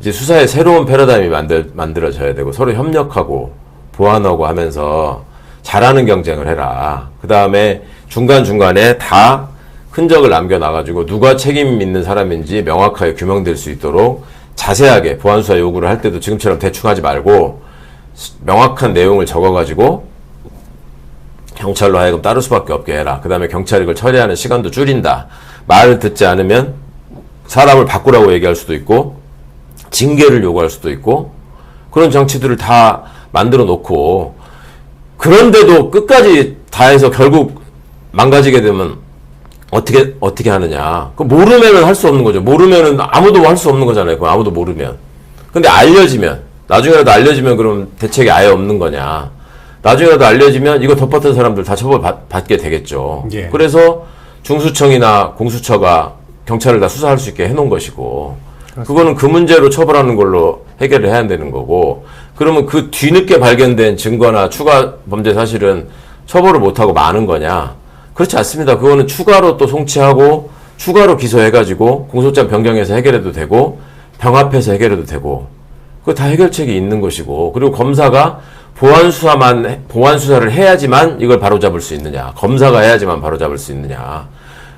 이제 수사에 새로운 패러다임이 만들어져야 되고 서로 협력하고 보완하고 하면서 잘하는 경쟁을 해라. 그 다음에 중간중간에 다 흔적을 남겨놔가지고 누가 책임 있는 사람인지 명확하게 규명될 수 있도록 자세하게 보안수사 요구를 할 때도 지금처럼 대충 하지 말고 명확한 내용을 적어가지고 경찰로 하여금 따를 수밖에 없게 해라. 그 다음에 경찰이 그걸 처리하는 시간도 줄인다. 말을 듣지 않으면 사람을 바꾸라고 얘기할 수도 있고 징계를 요구할 수도 있고 그런 장치들을 다 만들어 놓고 그런데도 끝까지 다 해서 결국 망가지게 되면 어떻게 하느냐. 그 모르면은 할 수 없는 거죠. 모르면은 아무도 할 수 없는 거잖아요. 그럼 아무도 모르면. 근데 알려지면, 나중에라도 알려지면 그럼 대책이 아예 없는 거냐. 나중에라도 알려지면 이거 덮었던 사람들 다 처벌 받게 되겠죠. 예. 그래서 중수청이나 공수처가 경찰을 다 수사할 수 있게 해놓은 것이고, 그거는 그 문제로 처벌하는 걸로 해결을 해야 되는 거고, 그러면 그 뒤늦게 발견된 증거나 추가 범죄 사실은 처벌을 못하고 마는 거냐. 그렇지 않습니다. 그거는 추가로 또 송치하고 추가로 기소해가지고 공소장 변경해서 해결해도 되고 병합해서 해결해도 되고 그거 다 해결책이 있는 것이고 그리고 검사가 보안 수사를 해야지만 이걸 바로잡을 수 있느냐. 검사가 해야지만 바로잡을 수 있느냐.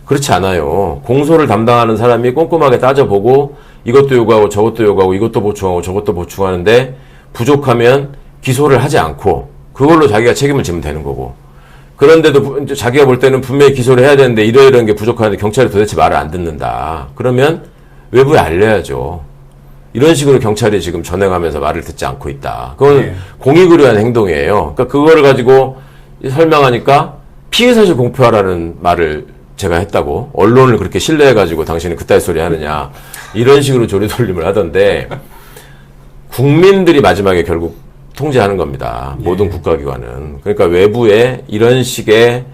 그렇지 않아요. 공소를 담당하는 사람이 꼼꼼하게 따져보고 이것도 요구하고 저것도 요구하고 이것도 보충하고 저것도 보충하는데 부족하면 기소를 하지 않고 그걸로 자기가 책임을 지면 되는 거고 그런데도 자기가 볼 때는 분명히 기소를 해야 되는데 이런 게 부족하는데 경찰이 도대체 말을 안 듣는다. 그러면 외부에 알려야죠. 이런 식으로 경찰이 지금 전행하면서 말을 듣지 않고 있다. 그건 네. 공익을 위한 행동이에요. 그러니까 그거를 가지고 설명하니까 피해사실 공표하라는 말을 제가 했다고 언론을 그렇게 신뢰해가지고 당신은 그따위 소리 하느냐 이런 식으로 조리돌림을 하던데 국민들이 마지막에 결국 통제하는 겁니다. 모든 국가기관은. 그러니까 외부에 이런 식의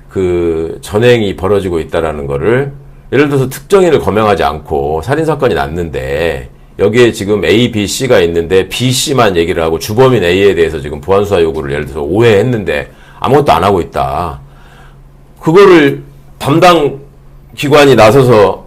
그 전행이 벌어지고 있다라는 거를 예를 들어서 특정인을 거명하지 않고 살인사건이 났는데 여기에 지금 A, B, C가 있는데 B, C만 얘기를 하고 주범인 A에 대해서 지금 보안수사 요구를 예를 들어서 오해했는데 아무것도 안 하고 있다. 그거를 담당 기관이 나서서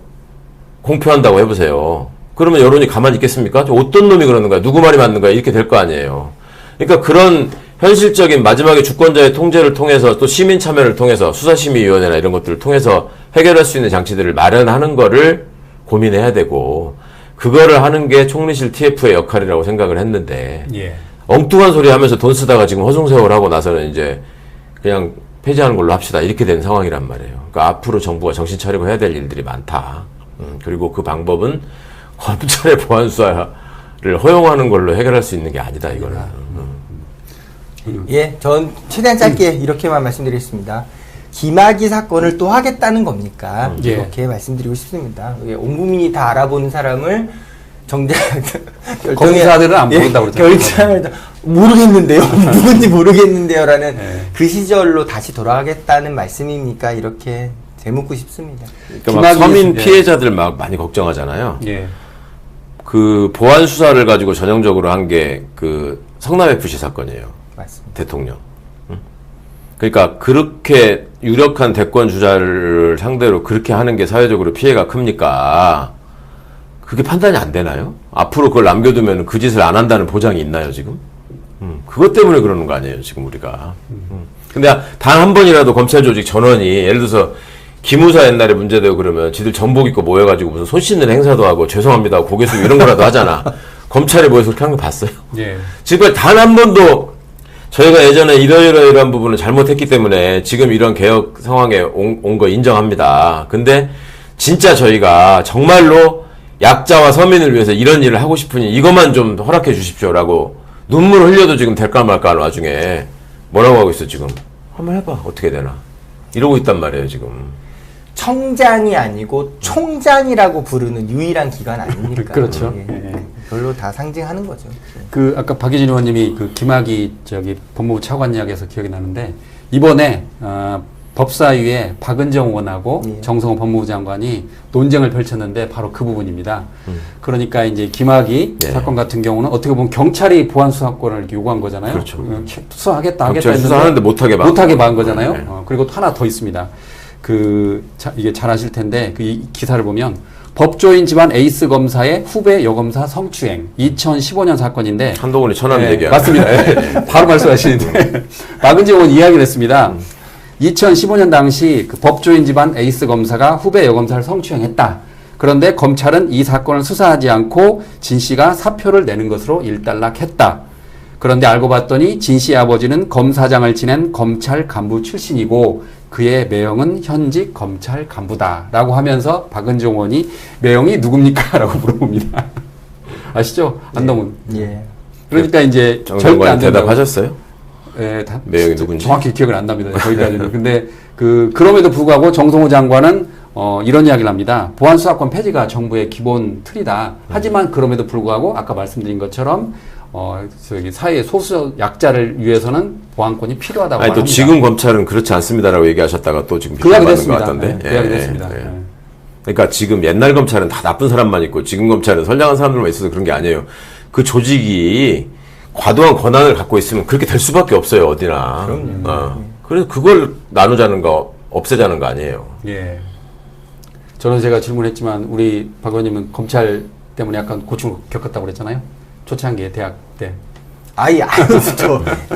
공표한다고 해보세요. 그러면 여론이 가만히 있겠습니까? 어떤 놈이 그러는 거야? 누구 말이 맞는 거야? 이렇게 될 거 아니에요. 그러니까 그런 현실적인 마지막에 주권자의 통제를 통해서 또 시민 참여를 통해서 수사심의위원회나 이런 것들을 통해서 해결할 수 있는 장치들을 마련하는 거를 고민해야 되고 그거를 하는 게 총리실 TF의 역할이라고 생각을 했는데 예. 엉뚱한 소리 하면서 돈 쓰다가 지금 허송세월 하고 나서는 이제 그냥 폐지하는 걸로 합시다. 이렇게 된 상황이란 말이에요. 그러니까 앞으로 정부가 정신 차리고 해야 될 일들이 많다. 그리고 그 방법은 검찰의 보안수사를 허용하는 걸로 해결할 수 있는 게 아니다. 이거는. 예, 전 최대한 짧게 이렇게만 말씀드리겠습니다. 김학의 사건을 또 하겠다는 겁니까? 예. 이렇게 말씀드리고 싶습니다. 온 국민이 다 알아보는 사람을 정작 검사들은 안 모른다고 그러잖아요. 결정을 모르겠는데요. 누군지 모르겠는데요라는 예. 그 시절로 다시 돌아가겠다는 말씀입니까? 이렇게 되묻고 싶습니다. 그러니까 막 서민 예. 피해자들 막 많이 걱정하잖아요. 예. 그 보안 수사를 가지고 전형적으로 한 게 그 성남 FC 사건이에요. 맞습니다. 대통령. 그러니까 그렇게 유력한 대권 주자를 상대로 그렇게 하는 게 사회적으로 피해가 큽니까? 그게 판단이 안 되나요? 앞으로 그걸 남겨두면 그 짓을 안 한다는 보장이 있나요, 지금? 그것 때문에 그러는 거 아니에요, 지금 우리가. 근데 단 한 번이라도 검찰 조직 전원이 예를 들어서 기무사 옛날에 문제되고 그러면 지들 전복 입고 모여가지고 무슨 손 씻는 행사도 하고 죄송합니다 하고 고개 숙이고 이런 거라도 하잖아. 검찰에 모여서 그렇게 한 거 봤어요? 예. 지금 단 한 번도 저희가 예전에 이러이러이러한 부분을 잘못했기 때문에 지금 이런 개혁 상황에 온 거 인정합니다. 근데 진짜 저희가 정말로 약자와 서민을 위해서 이런 일을 하고 싶으니 이것만 좀 허락해 주십시오라고 눈물 흘려도 지금 될까 말까 하는 와중에 뭐라고 하고 있어 지금. 한번 해봐. 어떻게 되나. 이러고 있단 말이에요 지금. 청장이 아니고 총장이라고 부르는 유일한 기관 아닙니까? 그렇죠. 예. 예. 별로 다 상징하는 거죠. 그 아까 박희진 의원님이 그 김학의 법무부 차관 이야기해서 기억이 나는데 이번에 법사위에 박은정 의원하고 예. 정성호 법무부 장관이 논쟁을 펼쳤는데 바로 그 부분입니다. 그러니까 이제 김학의 예. 사건 같은 경우는 어떻게 보면 경찰이 보안 수사권을 이렇게 요구한 거잖아요. 그렇죠. 수사하겠다 하겠다 경찰 했는데 수사하는데 못하게 막은 거잖아요. 네. 그리고 또 하나 더 있습니다. 이게 잘 아실 텐데 이 기사를 보면 법조인 집안 에이스 검사의 후배 여검사 성추행 2015년 사건인데 한동훈이 천안 네, 얘기하는. 맞습니다. 네, 바로 말씀하시는데 박은정 의원 이야기를 했습니다. 2015년 당시 그 법조인 집안 에이스 검사가 후배 여검사를 성추행했다. 그런데 검찰은 이 사건을 수사하지 않고 진 씨가 사표를 내는 것으로 일단락했다. 그런데 알고 봤더니 진 씨의 아버지는 검사장을 지낸 검찰 간부 출신이고 그의 매형은 현직 검찰 간부다라고 하면서 박은정 의원이 매형이 누굽니까? 라고 물어봅니다. 아시죠? 안동훈. 예. 그러니까 이제 정 절대 안 장관이 된다고. 대답하셨어요? 예, 매형이 누군지? 정확히 기억을 안 납니다. 거기까지는. 근데 그럼에도 불구하고 정성호 장관은 이런 이야기를 합니다. 보안수사권 폐지가 정부의 기본 틀이다. 하지만 그럼에도 불구하고 아까 말씀드린 것처럼 사회의 소수 약자를 위해서는 보안권이 필요하다고 아니 또 합니다. 지금 검찰은 그렇지 않습니다라고 얘기하셨다가 또 지금 그 이야기 비판받는 것 됐습니다. 같던데. 네, 그 이야기 됐습니다. 예. 네. 그러니까 지금 옛날 검찰은 다 나쁜 사람만 있고 지금 검찰은 선량한 사람들만 있어서 그런 게 아니에요. 그 조직이 과도한 권한을 갖고 있으면 그렇게 될 수밖에 없어요 어디나. 그래서 그걸 나누자는 거 없애자는 거 아니에요. 예. 저는 제가 질문했지만 우리 박 의원님은 검찰 때문에 약간 고충을 겪었다고 그랬잖아요. 초창기에 대학 때.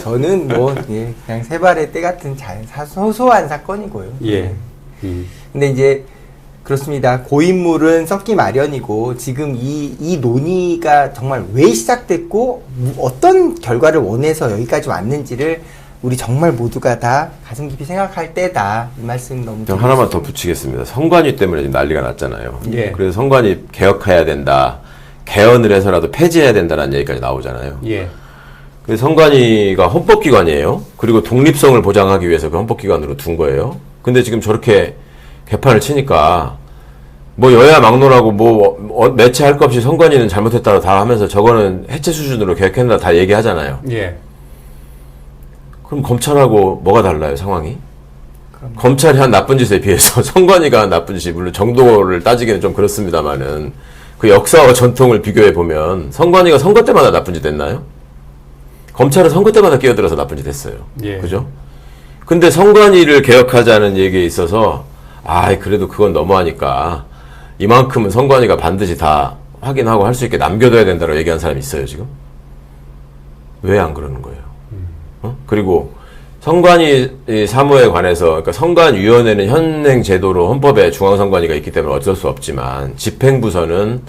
저는 그냥 세발의 때 같은 소소한 사건이고요. 예. 근데 이제 그렇습니다. 고인물은 썩기 마련이고 지금 이 논의가 정말 왜 시작됐고 어떤 결과를 원해서 여기까지 왔는지를 우리 정말 모두가 다 가슴 깊이 생각할 때다. 이 말씀 너무 그럼 하나만 더 붙이겠습니다. 성관위 때문에 지금 난리가 났잖아요. 예. 그래서 성관위 개혁해야 된다. 개헌을 해서라도 폐지해야 된다는 얘기까지 나오잖아요. 예. 그래서 성관위가 헌법기관이에요. 그리고 독립성을 보장하기 위해서 그 헌법기관으로 둔 거예요. 근데 지금 저렇게 개판을 치니까 뭐 여야 막론하고 뭐 매체 할 것 없이 선관위는 잘못했다고 다 하면서 저거는 해체 수준으로 계획했나 다 얘기하잖아요. 예. 그럼 검찰하고 뭐가 달라요, 상황이? 검찰이 한 나쁜 짓에 비해서 선관위가 한 나쁜 짓이, 물론 정도를 따지기는 좀 그렇습니다만은 그 역사와 전통을 비교해 보면 선관위가 선거 때마다 나쁜 짓 했나요? 검찰은 선거 때마다 끼어들어서 나쁜 짓 했어요. 예. 그죠? 근데 선관위를 개혁하자는 얘기에 있어서 그래도 그건 너무하니까 이만큼은 선관위가 반드시 다 확인하고 할 수 있게 남겨둬야 된다고 얘기한 사람이 있어요, 지금? 왜 안 그러는 거예요? 그리고 선관위 사무에 관해서, 그러니까 선관위원회는 현행 제도로 헌법에 중앙선관위가 있기 때문에 어쩔 수 없지만 집행부서는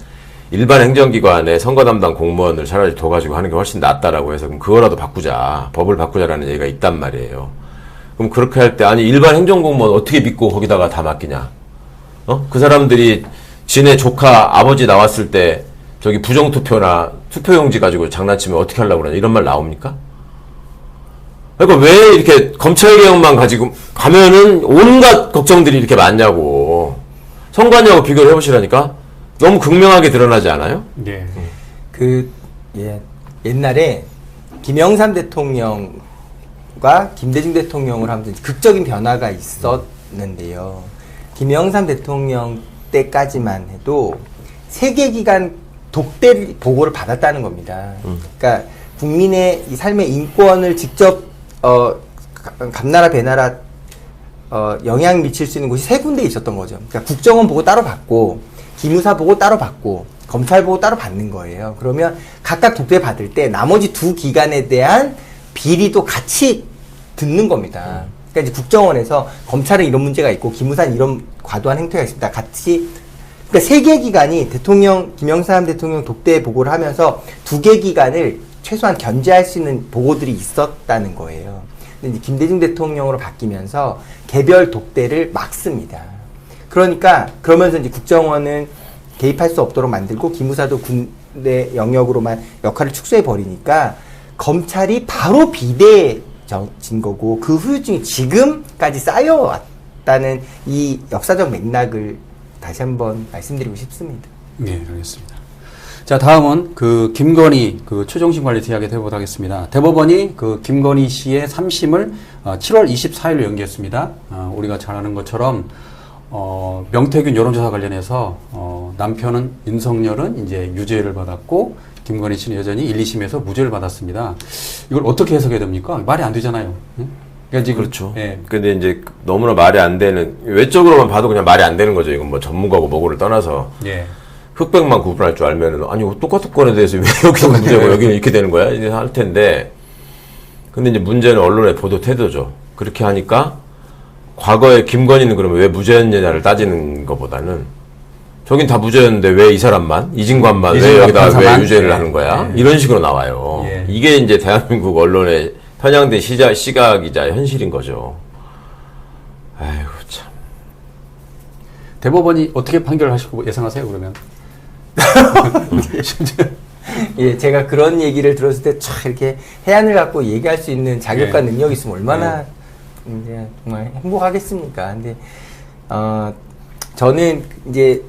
일반 행정기관에 선거 담당 공무원을 차라리 둬가지고 하는 게 훨씬 낫다라고 해서 그럼 그거라도 바꾸자, 법을 바꾸자라는 얘기가 있단 말이에요. 그럼 그렇게 할 때 일반 행정공무원 어떻게 믿고 거기다가 다 맡기냐? 그 사람들이 지네 조카 아버지 나왔을 때 저기 부정투표나 투표용지 가지고 장난치면 어떻게 하려고 그러냐, 이런 말 나옵니까? 그러니까 왜 이렇게 검찰개혁만 가지고 가면은 온갖 걱정들이 이렇게 많냐고. 선관위하고 비교를 해보시라니까. 너무 극명하게 드러나지 않아요? 예. 옛날에 김영삼 대통령과 김대중 대통령을 하면서 극적인 변화가 있었는데요. 김영삼 대통령 때까지만 해도 세계기관 독대 보고를 받았다는 겁니다. 그러니까 국민의 이 삶의 인권을 직접 감나라 배나라 영향 미칠 수 있는 곳이 세 군데 있었던 거죠. 그러니까 국정원 보고 따로 받고, 기무사 보고 따로 받고, 검찰 보고 따로 받는 거예요. 그러면 각각 독대 받을 때 나머지 두 기관에 대한 비리도 같이 듣는 겁니다. 그러니까 이제 국정원에서 검찰은 이런 문제가 있고 기무사는 이런 과도한 행태가 있습니다. 같이, 그러니까 세 개 기관이 김영삼 대통령 독대 보고를 하면서 두 개 기관을 최소한 견제할 수 있는 보고들이 있었다는 거예요. 근데 이제 김대중 대통령으로 바뀌면서 개별 독대를 막습니다. 그러면서 이제 국정원은 개입할 수 없도록 만들고 기무사도 군대 영역으로만 역할을 축소해 버리니까 검찰이 바로 비대해진 거고, 그 후유증이 지금까지 쌓여왔다는 이 역사적 맥락을 다시 한번 말씀드리고 싶습니다. 네, 알겠습니다. 자, 다음은 김건희 최종심 관리 이야기 해보도록 하겠습니다. 대법원이 김건희 씨의 3심을 7월 24일로 연기했습니다. 우리가 잘 아는 것처럼 명태균 여론조사 관련해서 남편은 윤석열은 이제 유죄를 받았고 김건희 씨는 여전히 1, 2심에서 무죄를 받았습니다. 이걸 어떻게 해석해야 됩니까? 말이 안 되잖아요. 그러니까 지금, 그렇죠. 예. 근데 이제 너무나 말이 안 되는, 외적으로만 봐도 그냥 말이 안 되는 거죠. 이건 뭐 전문가고 뭐고를 떠나서. 예. 흑백만 구분할 줄 알면은, 똑같은 건에 대해서 왜 여기는 무죄고 여기는 이렇게 되는 거야? 이제 할 텐데. 근데 이제 문제는 언론의 보도 태도죠. 그렇게 하니까 과거에 김건희는 그러면 왜 무죄였느냐를 따지는 것보다는 저긴 다 무죄였는데 왜 이 사람만, 이진관만 왜 여기다 왜 유죄를 하는 거야? 예. 이런 식으로 나와요. 예. 이게 이제 대한민국 언론의 편향된 시각이자 현실인 거죠. 아이고 참. 대법원이 어떻게 판결하시고 예상하세요, 그러면? 예, 제가 그런 얘기를 들었을 때 참 이렇게 해안을 갖고 얘기할 수 있는 자격과 예. 능력이 있으면 얼마나 이제 정말 행복하겠습니까? 근데 저는 이제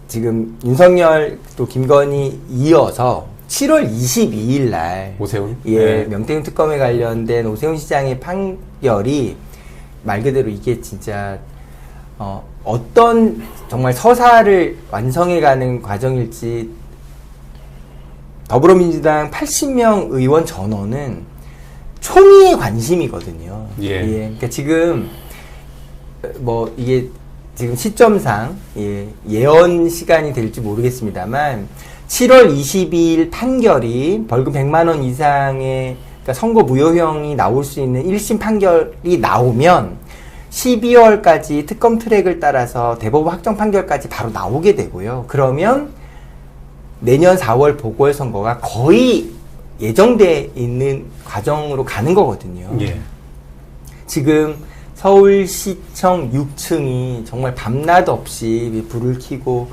지금 윤석열 또 김건희 이어서 7월 22일 날 오세훈? 예, 명태균 특검에 관련된 오세훈 시장의 판결이 말 그대로 이게 진짜 어떤 정말 서사를 완성해가는 과정일지, 더불어민주당 80명 의원 전원은 총리의 관심이거든요. 예. 그러니까 지금 뭐 이게 지금 시점상 예언 시간이 될지 모르겠습니다만 7월 22일 판결이 벌금 100만 원 이상의, 그러니까 선고 무효형이 나올 수 있는 1심 판결이 나오면 12월까지 특검 트랙을 따라서 대법원 확정 판결까지 바로 나오게 되고요. 그러면 내년 4월 보궐선거가 거의 예정돼 있는 과정으로 가는 거거든요. 예. 지금 서울시청 6층이 정말 밤낮 없이 불을 켜고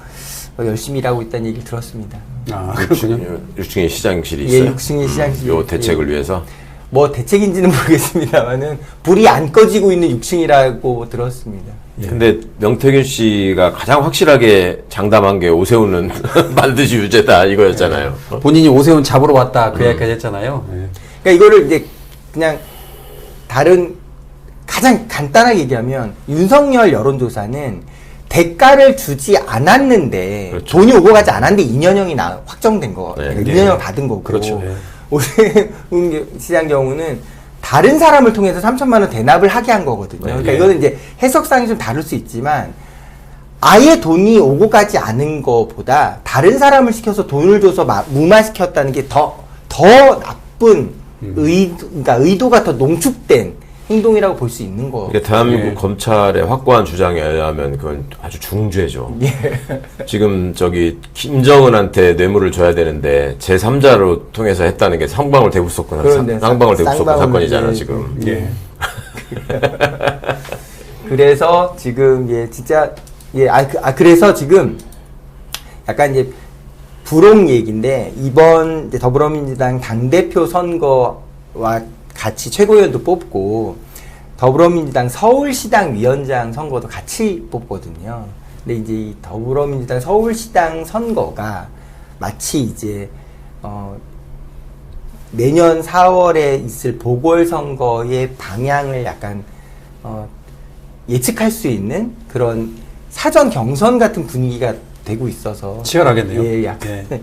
열심히 일하고 있다는 얘기를 들었습니다. 아, 그렇군요. 6층에 시장실이 예, 있어요. 6층에 시장실이 요 대책을 위해서. 뭐 대책인지는 모르겠습니다만은 불이 안 꺼지고 있는 6층이라고 들었습니다. 근데 명태균 씨가 가장 확실하게 장담한 게 오세훈은 반드시 유죄다 이거였잖아요. 본인이 오세훈 잡으러 왔다 그 이야기까지 했잖아요. 예. 그러니까 이거를 이제 그냥 다른 가장 간단하게 얘기하면 윤석열 여론조사는 대가를 주지 않았는데 그렇죠. 돈이 오고 가지 않았는데 2년형이 확정된 거, 네. 그러니까 네. 2년형을 받은 거고. 그렇죠. 네. 오세훈 시장 경우는 다른 사람을 통해서 3천만 원 대납을 하게 한 거거든요. 네. 그러니까 이거는 이제 해석상이 좀 다를 수 있지만 아예 돈이 오고 가지 않은 것보다 다른 사람을 시켜서 돈을 줘서 무마시켰다는 게 더 나쁜 그러니까 의도가 더 농축된 행동이라고 볼 수 있는 거. 그러니까 대한민국 예. 검찰의 확고한 주장에 의하면 그건 아주 중죄죠. 지금 저기 김정은한테 뇌물을 줘야 되는데 제3자로 통해서 했다는 게 쌍방울 대구사건 그런데 쌍방울 대구사건 쌍방울, 사건이잖아 예. 지금. 예. 그래서 지금 진짜 그래서 지금 약간 이제 부록 얘기인데 이번 이제 더불어민주당 당대표 선거와 같이 최고위원도 뽑고 더불어민주당 서울시당 위원장 선거도 같이 뽑거든요. 근데 이제 이 더불어민주당 서울시당 선거가 마치 이제 내년 4월에 있을 보궐선거의 방향을 약간 예측할 수 있는 그런 사전 경선 같은 분위기가 되고 있어서 치열하겠네요. 예, 약간 예.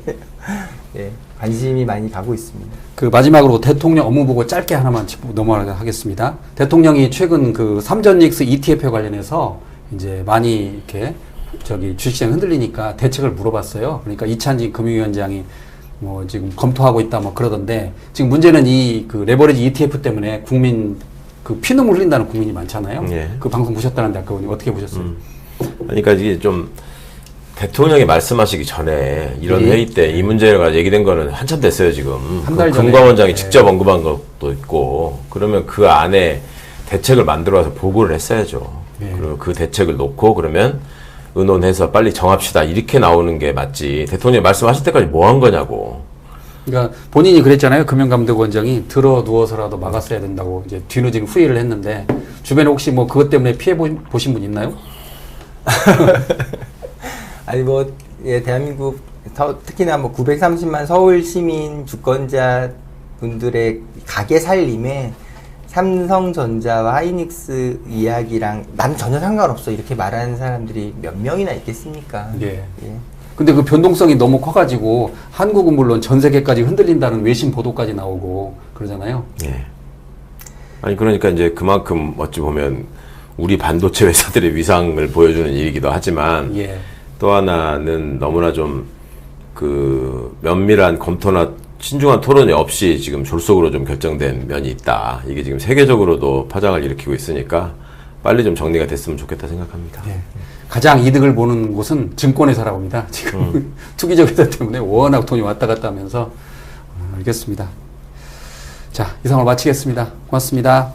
예, 관심이 많이 가고 있습니다. 그 마지막으로 대통령 업무 보고 짧게 하나만 짚고 넘어가겠습니다. 대통령이 최근 그 삼전릭스 ETF에 관련해서 이제 많이 이렇게 주식시장 흔들리니까 대책을 물어봤어요. 그러니까 이찬진 금융위원장이 뭐 지금 검토하고 있다 뭐 그러던데 지금 문제는 이 그 레버리지 ETF 때문에 국민 그 피눈물 흘린다는 국민이 많잖아요. 예. 그 방송 보셨다는데 아까 어떻게 보셨어요? 그러니까 이게 좀 대통령이 말씀하시기 전에 이런 예. 회의 때 이 문제가 얘기된 거는 한참 됐어요 지금. 한달 전에. 금감원장이 예. 직접 언급한 것도 있고 그러면 그 안에 대책을 만들어서 보고를 했어야죠. 예. 그리고 그 대책을 놓고 그러면 의논해서 빨리 정합시다 이렇게 나오는 게 맞지. 대통령이 말씀하실 때까지 뭐 한 거냐고. 그러니까 본인이 그랬잖아요. 금융감독원장이 들어 누워서라도 막았어야 된다고 이제 뒤늦은 후회를 했는데 주변에 혹시 뭐 그것 때문에 피해 보신 분 있나요? 아니 대한민국 특히나 930만 서울 시민 주권자 분들의 가게 살림에 삼성전자와 하이닉스 이야기랑 난 전혀 상관없어 이렇게 말하는 사람들이 몇 명이나 있겠습니까? 예. 근데 그 변동성이 너무 커가지고 한국은 물론 전 세계까지 흔들린다는 외신 보도까지 나오고 그러잖아요. 예. 아니 그러니까 이제 그만큼 어찌 보면 우리 반도체 회사들의 위상을 보여주는 일이기도 하지만 예. 또 하나는 너무나 좀 그 면밀한 검토나 신중한 토론이 없이 지금 졸속으로 좀 결정된 면이 있다. 이게 지금 세계적으로도 파장을 일으키고 있으니까 빨리 좀 정리가 됐으면 좋겠다 생각합니다. 예. 가장 이득을 보는 곳은 증권회사라고 합니다. 지금 투기적 회사 때문에 워낙 돈이 왔다 갔다 하면서 알겠습니다. 자, 이상으로 마치겠습니다. 고맙습니다.